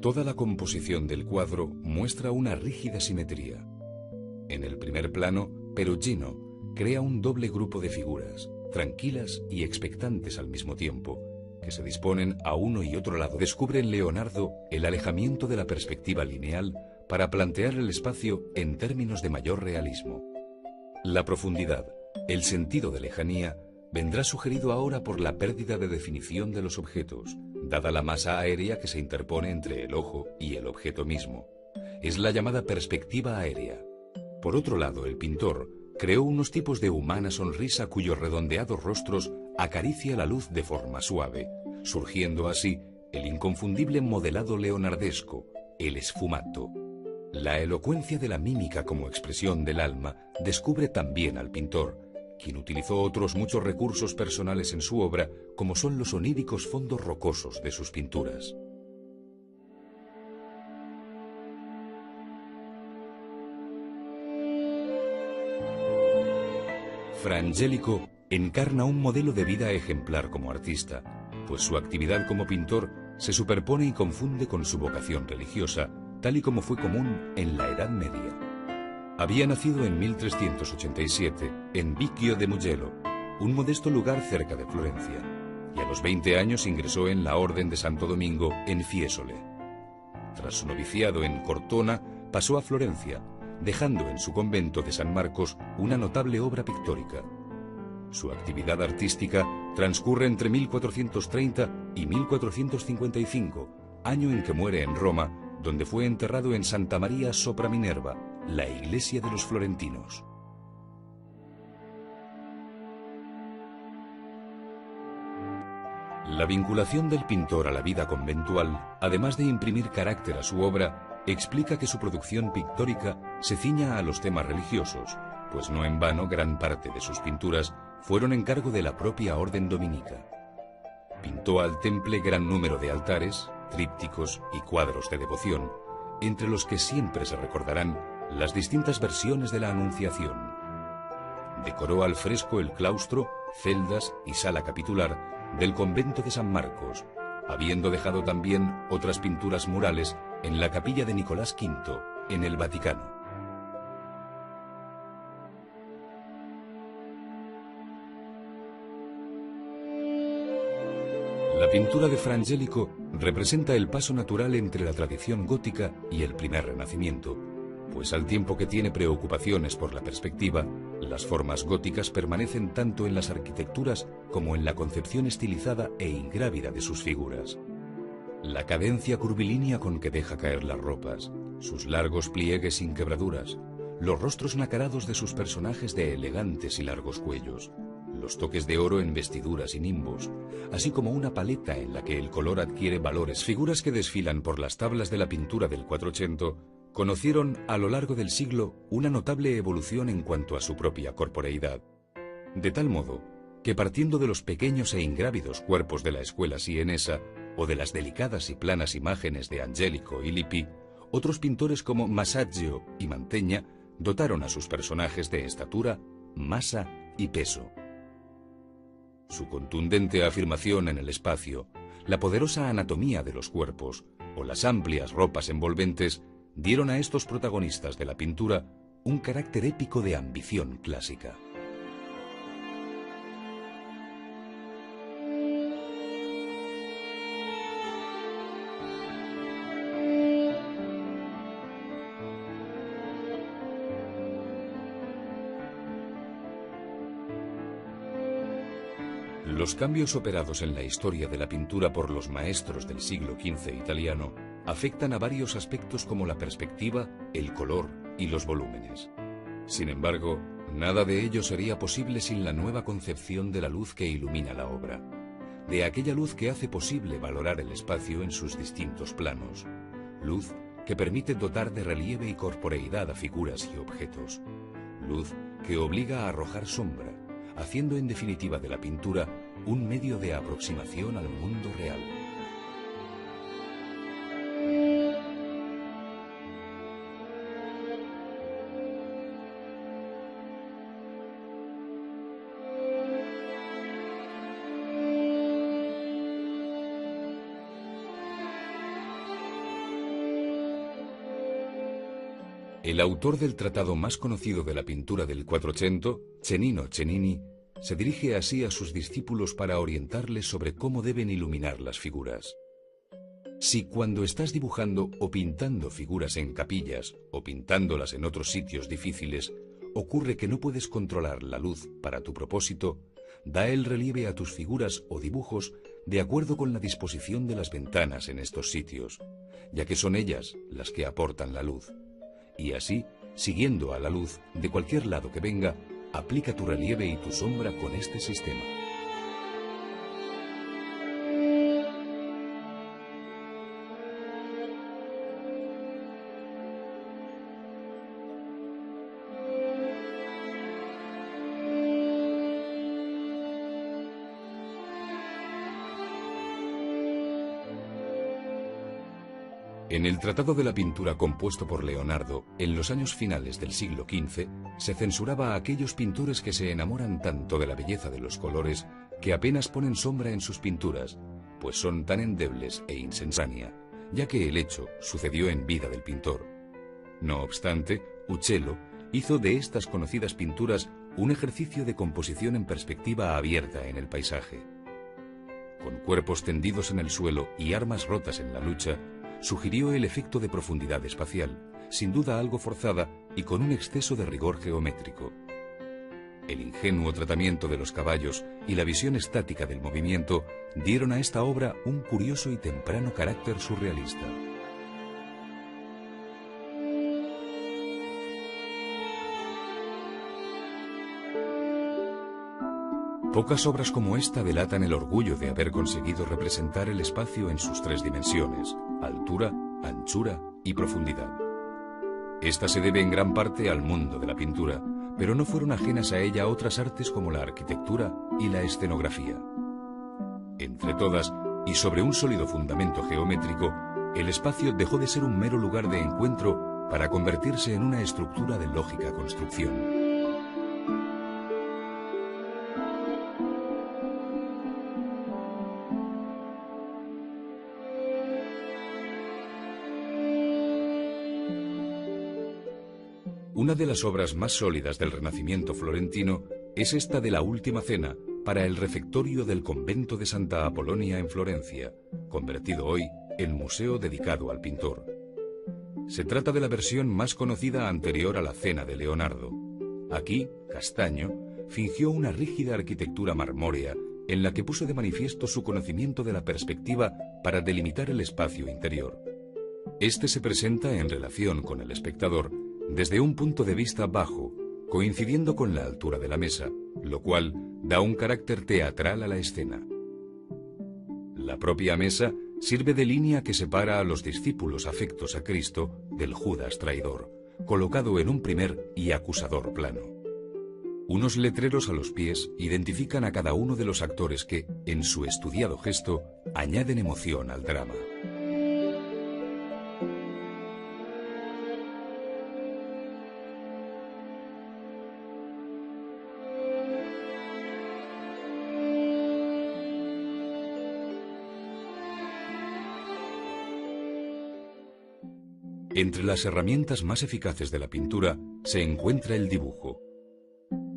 Toda la composición del cuadro muestra una rígida simetría. En el primer plano, Perugino crea un doble grupo de figuras, tranquilas y expectantes al mismo tiempo, que se disponen a uno y otro lado. Descubre en Leonardo el alejamiento de la perspectiva lineal para plantear el espacio en términos de mayor realismo. La profundidad, el sentido de lejanía, vendrá sugerido ahora por la pérdida de definición de los objetos, dada la masa aérea que se interpone entre el ojo y el objeto mismo. Es la llamada perspectiva aérea. Por otro lado, el pintor creó unos tipos de humana sonrisa cuyos redondeados rostros acaricia la luz de forma suave, surgiendo así el inconfundible modelado leonardesco, el sfumato. La elocuencia de la mímica como expresión del alma descubre también al pintor, quien utilizó otros muchos recursos personales en su obra, como son los oníricos fondos rocosos de sus pinturas. Fra Angelico encarna un modelo de vida ejemplar como artista, pues su actividad como pintor se superpone y confunde con su vocación religiosa, tal y como fue común en la Edad Media. Había nacido en 1387 en Vicchio de Mugello, un modesto lugar cerca de Florencia, y a los 20 años ingresó en la Orden de Santo Domingo en Fiesole. Tras su noviciado en Cortona, pasó a Florencia, dejando en su convento de San Marcos una notable obra pictórica. Su actividad artística transcurre entre 1430 y 1455, año en que muere en Roma, donde fue enterrado en Santa María sopra Minerva, la iglesia de los florentinos. La vinculación del pintor a la vida conventual, además de imprimir carácter a su obra, explica que su producción pictórica se ciña a los temas religiosos, pues no en vano gran parte de sus pinturas fueron encargo de la propia orden dominica. Pintó al temple gran número de altares, trípticos y cuadros de devoción, entre los que siempre se recordarán las distintas versiones de la Anunciación. Decoró al fresco el claustro, celdas y sala capitular del convento de San Marcos, habiendo dejado también otras pinturas murales en la capilla de Nicolás V, en el Vaticano. La pintura de Fra Angelico representa el paso natural entre la tradición gótica y el primer Renacimiento, pues al tiempo que tiene preocupaciones por la perspectiva, las formas góticas permanecen tanto en las arquitecturas como en la concepción estilizada e ingrávida de sus figuras. La cadencia curvilínea con que deja caer las ropas, sus largos pliegues sin quebraduras, los rostros nacarados de sus personajes de elegantes y largos cuellos, los toques de oro en vestiduras y nimbos, así como una paleta en la que el color adquiere valores, figuras que desfilan por las tablas de la pintura del 400, conocieron a lo largo del siglo una notable evolución en cuanto a su propia corporeidad. De tal modo que partiendo de los pequeños e ingrávidos cuerpos de la escuela sienesa o de las delicadas y planas imágenes de Angelico y Lippi, otros pintores como Masaccio y Mantegna dotaron a sus personajes de estatura, masa y peso. Su contundente afirmación en el espacio, la poderosa anatomía de los cuerpos o las amplias ropas envolventes dieron a estos protagonistas de la pintura un carácter épico de ambición clásica. Los cambios operados en la historia de la pintura por los maestros del siglo XV italiano afectan a varios aspectos como la perspectiva, el color y los volúmenes. Sin embargo, nada de ello sería posible sin la nueva concepción de la luz que ilumina la obra, de aquella luz que hace posible valorar el espacio en sus distintos planos, luz que permite dotar de relieve y corporeidad a figuras y objetos, luz que obliga a arrojar sombra, haciendo en definitiva de la pintura un medio de aproximación al mundo real. El autor del tratado más conocido de la pintura del Quattrocento, Cennino Cennini, se dirige así a sus discípulos para orientarles sobre cómo deben iluminar las figuras. Si cuando estás dibujando o pintando figuras en capillas o pintándolas en otros sitios difíciles, ocurre que no puedes controlar la luz para tu propósito, da el relieve a tus figuras o dibujos de acuerdo con la disposición de las ventanas en estos sitios, ya que son ellas las que aportan la luz. Y así, siguiendo a la luz de cualquier lado que venga, aplica tu relieve y tu sombra con este sistema. En el Tratado de la Pintura compuesto por Leonardo, en los años finales del siglo XV, se censuraba a aquellos pintores que se enamoran tanto de la belleza de los colores que apenas ponen sombra en sus pinturas, pues son tan endebles e insensatas, ya que el hecho sucedió en vida del pintor. No obstante, Uccello hizo de estas conocidas pinturas un ejercicio de composición en perspectiva abierta en el paisaje. Con cuerpos tendidos en el suelo y armas rotas en la lucha, sugirió el efecto de profundidad espacial, sin duda algo forzada y con un exceso de rigor geométrico. El ingenuo tratamiento de los caballos y la visión estática del movimiento dieron a esta obra un curioso y temprano carácter surrealista. Pocas obras como esta delatan el orgullo de haber conseguido representar el espacio en sus tres dimensiones: altura, anchura y profundidad. Esta se debe en gran parte al mundo de la pintura, pero no fueron ajenas a ella otras artes como la arquitectura y la escenografía. Entre todas, y sobre un sólido fundamento geométrico, el espacio dejó de ser un mero lugar de encuentro para convertirse en una estructura de lógica construcción. Una de las obras más sólidas del Renacimiento florentino es esta de la Última Cena para el refectorio del convento de Santa Apolonia en Florencia, convertido hoy en museo dedicado al pintor. Se trata de la versión más conocida anterior a la Cena de Leonardo. Aquí, Castaño fingió una rígida arquitectura marmórea en la que puso de manifiesto su conocimiento de la perspectiva para delimitar el espacio interior. Este se presenta en relación con el espectador desde un punto de vista bajo, coincidiendo con la altura de la mesa, lo cual da un carácter teatral a la escena. La propia mesa sirve de línea que separa a los discípulos afectos a Cristo del Judas traidor, colocado en un primer y acusador plano. Unos letreros a los pies identifican a cada uno de los actores que, en su estudiado gesto, añaden emoción al drama. Entre las herramientas más eficaces de la pintura se encuentra el dibujo.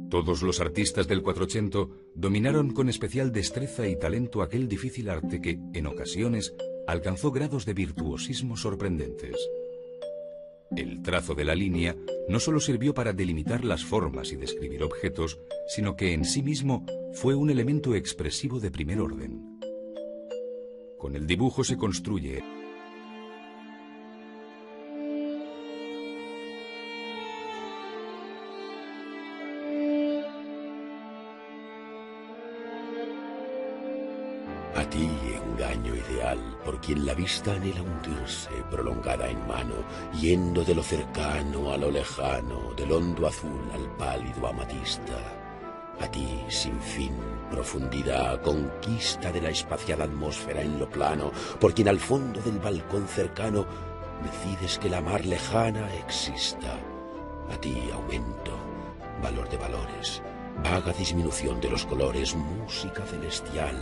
Todos los artistas del Quattrocento dominaron con especial destreza y talento aquel difícil arte que, en ocasiones, alcanzó grados de virtuosismo sorprendentes. El trazo de la línea no solo sirvió para delimitar las formas y describir objetos, sino que en sí mismo fue un elemento expresivo de primer orden. Con el dibujo se construye A ti, engaño ideal, por quien la vista anhela hundirse, prolongada en mano, yendo de lo cercano a lo lejano, del hondo azul al pálido amatista. A ti, sin fin, profundidad, conquista de la espaciada atmósfera en lo plano, por quien al fondo del balcón cercano decides que la mar lejana exista. A ti, aumento, valor de valores, vaga disminución de los colores, música celestial,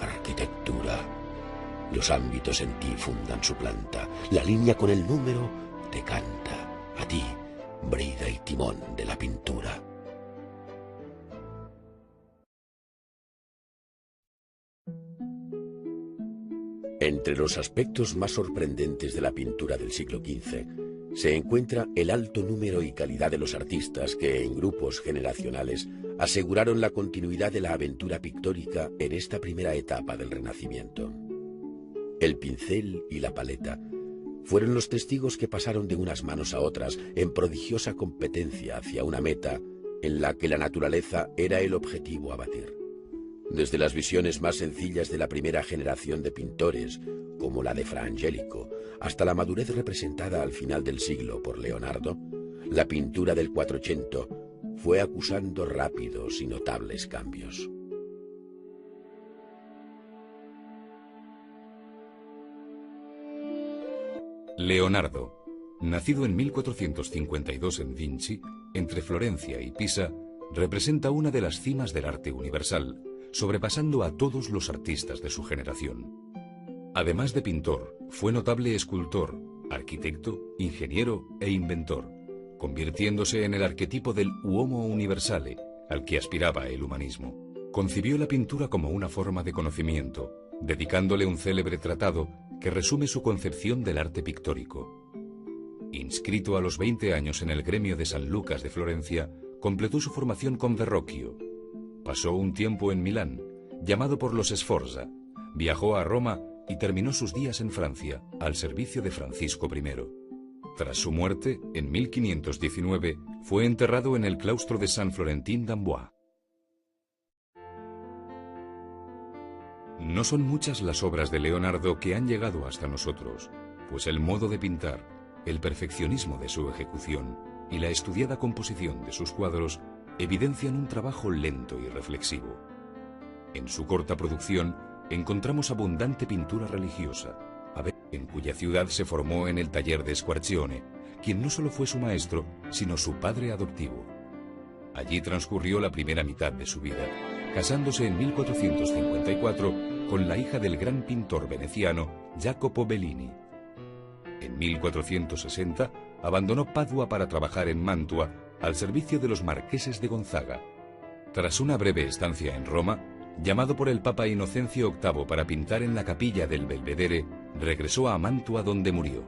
arquitectura. Los ámbitos en ti fundan su planta, la línea con el número te canta. A ti, brida y timón de la pintura. Entre los aspectos más sorprendentes de la pintura del siglo XV se encuentra el alto número y calidad de los artistas que, en grupos generacionales, aseguraron la continuidad de la aventura pictórica en esta primera etapa del Renacimiento. El pincel y la paleta fueron los testigos que pasaron de unas manos a otras en prodigiosa competencia hacia una meta en la que la naturaleza era el objetivo a batir. Desde las visiones más sencillas de la primera generación de pintores, como la de Fra Angelico, hasta la madurez representada al final del siglo por Leonardo, la pintura del Quattrocento fue acusando rápidos y notables cambios. Leonardo, nacido en 1452 en Vinci, entre Florencia y Pisa, representa una de las cimas del arte universal, sobrepasando a todos los artistas de su generación. Además de pintor, fue notable escultor, arquitecto, ingeniero e inventor, convirtiéndose en el arquetipo del uomo universale, al que aspiraba el humanismo. Concibió la pintura como una forma de conocimiento, dedicándole un célebre tratado que resume su concepción del arte pictórico. Inscrito a los 20 años en el gremio de San Lucas de Florencia, completó su formación con Verrocchio. Pasó un tiempo en Milán, llamado por los Sforza, viajó a Roma y terminó sus días en Francia, al servicio de Francisco I. Tras su muerte, en 1519, fue enterrado en el claustro de Saint Florentin d'Amboise. No son muchas las obras de Leonardo que han llegado hasta nosotros, pues el modo de pintar, el perfeccionismo de su ejecución y la estudiada composición de sus cuadros evidencian un trabajo lento y reflexivo. En su corta producción encontramos abundante pintura religiosa, en cuya ciudad se formó en el taller de Squarcione, quien no solo fue su maestro, sino su padre adoptivo. Allí transcurrió la primera mitad de su vida, casándose en 1454 con la hija del gran pintor veneciano Jacopo Bellini. En 1460 abandonó Padua para trabajar en Mantua al servicio de los marqueses de Gonzaga. Tras una breve estancia en Roma, llamado por el Papa Inocencio VIII para pintar en la capilla del Belvedere, regresó a Mantua donde murió.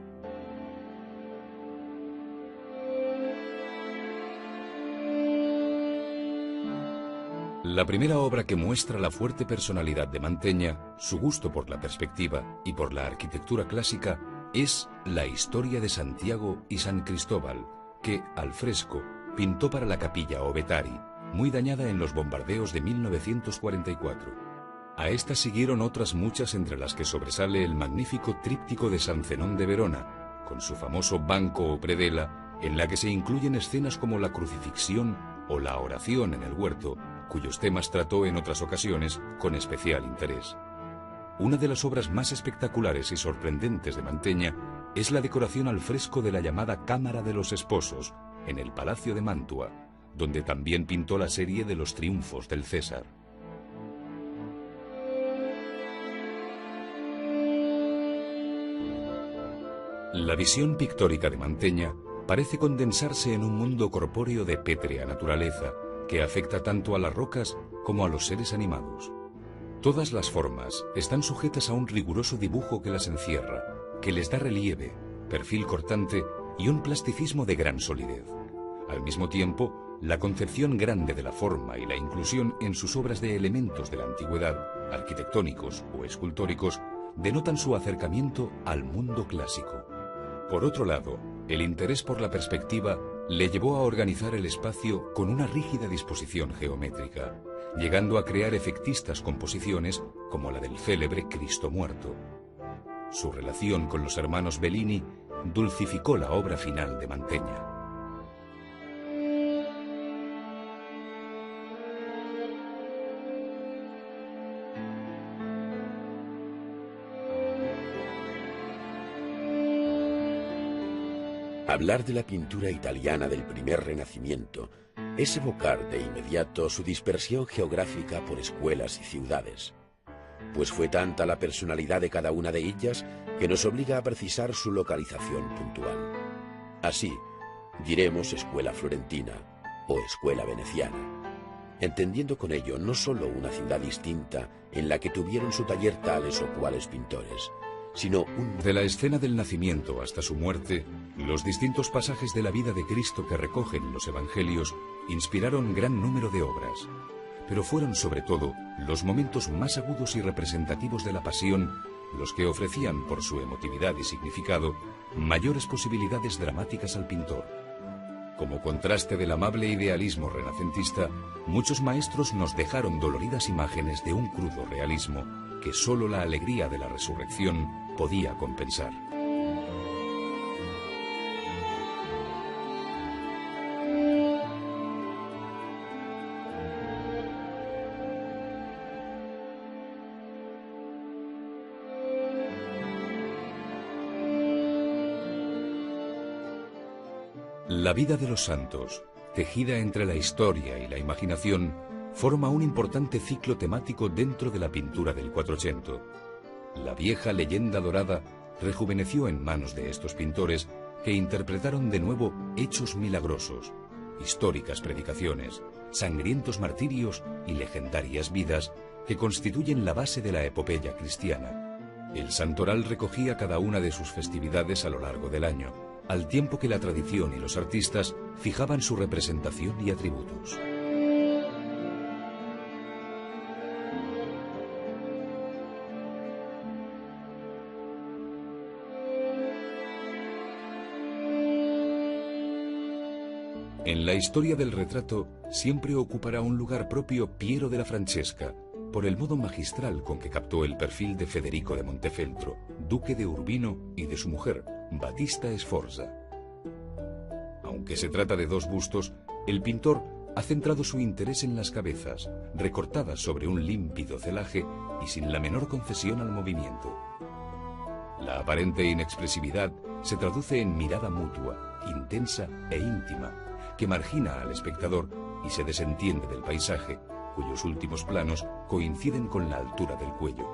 La primera obra que muestra la fuerte personalidad de Mantegna, su gusto por la perspectiva y por la arquitectura clásica, es La historia de Santiago y San Cristóbal, que, al fresco, pintó para la capilla Ovetari, muy dañada en los bombardeos de 1944. A esta siguieron otras muchas, entre las que sobresale el magnífico tríptico de San Zenón de Verona, con su famoso banco o predela, en la que se incluyen escenas como la crucifixión o la oración en el huerto, cuyos temas trató en otras ocasiones con especial interés. Una de las obras más espectaculares y sorprendentes de Mantegna es la decoración al fresco de la llamada Cámara de los Esposos, en el Palacio de Mantua, donde también pintó la serie de los triunfos del César. La visión pictórica de Mantegna parece condensarse en un mundo corpóreo de pétrea naturaleza, que afecta tanto a las rocas como a los seres animados. Todas las formas están sujetas a un riguroso dibujo que las encierra, que les da relieve, perfil cortante y un plasticismo de gran solidez. Al mismo tiempo, la concepción grande de la forma y la inclusión en sus obras de elementos de la antigüedad, arquitectónicos o escultóricos, denotan su acercamiento al mundo clásico. Por otro lado, el interés por la perspectiva le llevó a organizar el espacio con una rígida disposición geométrica, llegando a crear efectistas composiciones como la del célebre Cristo muerto. Su relación con los hermanos Bellini dulcificó la obra final de Mantegna. Hablar de la pintura italiana del primer Renacimiento es evocar de inmediato su dispersión geográfica por escuelas y ciudades, pues fue tanta la personalidad de cada una de ellas que nos obliga a precisar su localización puntual. Así, diremos escuela florentina o escuela veneciana, entendiendo con ello no solo una ciudad distinta en la que tuvieron su taller tales o cuales pintores, sino De la escena del nacimiento hasta su muerte, los distintos pasajes de la vida de Cristo que recogen los evangelios inspiraron gran número de obras, pero fueron sobre todo los momentos más agudos y representativos de la pasión los que ofrecían, por su emotividad y significado, mayores posibilidades dramáticas al pintor. Como contraste del amable idealismo renacentista, muchos maestros nos dejaron doloridas imágenes de un crudo realismo que solo la alegría de la resurrección podía compensar. La vida de los santos, tejida entre la historia y la imaginación, forma un importante ciclo temático dentro de la pintura del Quattrocento. La vieja leyenda dorada rejuveneció en manos de estos pintores que interpretaron de nuevo hechos milagrosos, históricas predicaciones, sangrientos martirios y legendarias vidas que constituyen la base de la epopeya cristiana. El santoral recogía cada una de sus festividades a lo largo del año, al tiempo que la tradición y los artistas fijaban su representación y atributos. En la historia del retrato siempre ocupará un lugar propio Piero della Francesca, por el modo magistral con que captó el perfil de Federico de Montefeltro, duque de Urbino, y de su mujer, Battista Sforza. Aunque se trata de dos bustos, el pintor ha centrado su interés en las cabezas, recortadas sobre un límpido celaje y sin la menor concesión al movimiento. La aparente inexpresividad se traduce en mirada mutua, intensa e íntima, que margina al espectador y se desentiende del paisaje, cuyos últimos planos coinciden con la altura del cuello.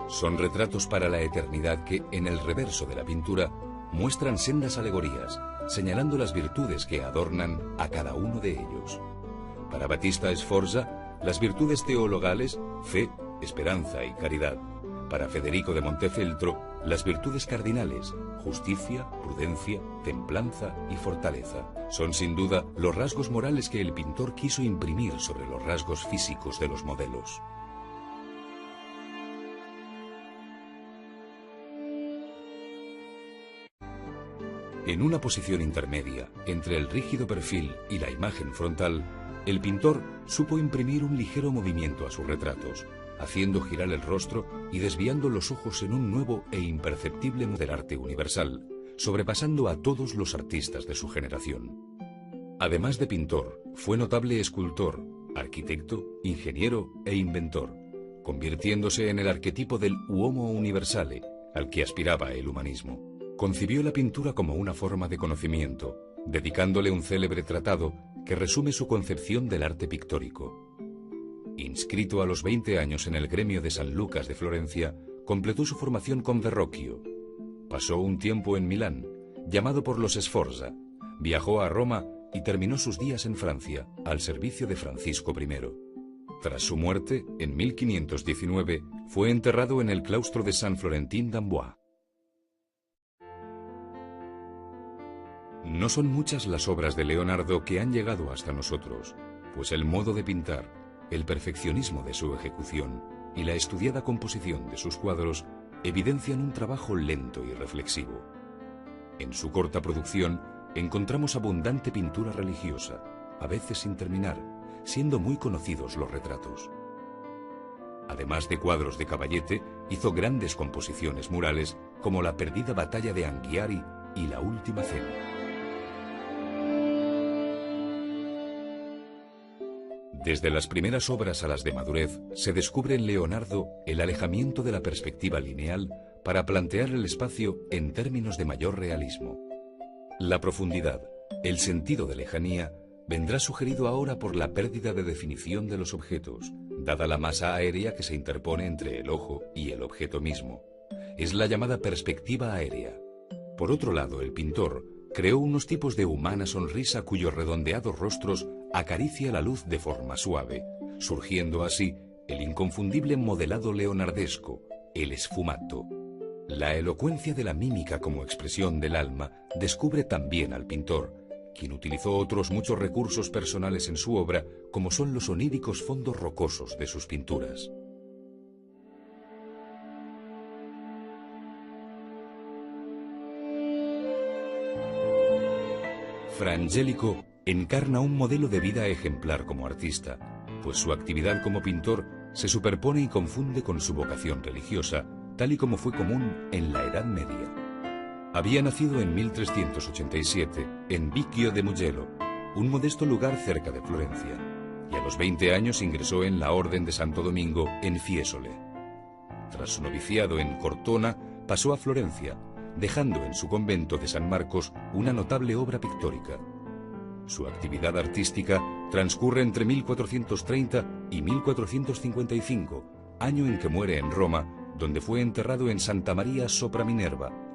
Son retratos para la eternidad que, en el reverso de la pintura, muestran sendas alegorías, señalando las virtudes que adornan a cada uno de ellos. Para Battista Sforza, las virtudes teologales, fe, esperanza y caridad. Para Federico de Montefeltro, las virtudes cardinales, justicia, prudencia, templanza y fortaleza. Son sin duda los rasgos morales que el pintor quiso imprimir sobre los rasgos físicos de los modelos. En una posición intermedia entre el rígido perfil y la imagen frontal, el pintor supo imprimir un ligero movimiento a sus retratos, haciendo girar el rostro y desviando los ojos en un nuevo e imperceptible modo del arte universal, sobrepasando a todos los artistas de su generación. Además de pintor, fue notable escultor, arquitecto, ingeniero e inventor, convirtiéndose en el arquetipo del uomo universale, al que aspiraba el humanismo. Concibió la pintura como una forma de conocimiento, dedicándole un célebre tratado que resume su concepción del arte pictórico. Inscrito a los 20 años en el gremio de San Lucas de Florencia, completó su formación con Verrocchio. Pasó un tiempo en Milán, llamado por los Sforza, viajó a Roma y terminó sus días en Francia, al servicio de Francisco I. Tras su muerte, en 1519, fue enterrado en el claustro de Saint Florentin d'Amboise. No son muchas las obras de Leonardo que han llegado hasta nosotros, pues el modo de pintar, el perfeccionismo de su ejecución y la estudiada composición de sus cuadros evidencian un trabajo lento y reflexivo. En su corta producción encontramos abundante pintura religiosa, a veces sin terminar, siendo muy conocidos los retratos. Además de cuadros de caballete, hizo grandes composiciones murales como la perdida batalla de Anghiari y la Última Cena. Desde las primeras obras a las de madurez, se descubre en Leonardo el alejamiento de la perspectiva lineal para plantear el espacio en términos de mayor realismo. La profundidad, el sentido de lejanía, vendrá sugerido ahora por la pérdida de definición de los objetos, dada la masa aérea que se interpone entre el ojo y el objeto mismo. Es la llamada perspectiva aérea. Por otro lado, el pintor creó unos tipos de humana sonrisa cuyos redondeados rostros acaricia la luz de forma suave, surgiendo así el inconfundible modelado leonardesco, el sfumato. La elocuencia de la mímica como expresión del alma descubre también al pintor, quien utilizó otros muchos recursos personales en su obra, como son los oníricos fondos rocosos de sus pinturas. Fra Angelico encarna un modelo de vida ejemplar como artista, pues su actividad como pintor se superpone y confunde con su vocación religiosa, tal y como fue común en la Edad Media. Había nacido en 1387 en Vicchio de Mugello, un modesto lugar cerca de Florencia, y a los 20 años ingresó en la Orden de Santo Domingo en Fiesole. Tras su noviciado en Cortona, pasó a Florencia, dejando en su convento de San Marcos una notable obra pictórica. Su actividad artística transcurre entre 1430 y 1455, año en que muere en Roma, donde fue enterrado en Santa María sopra Minerva,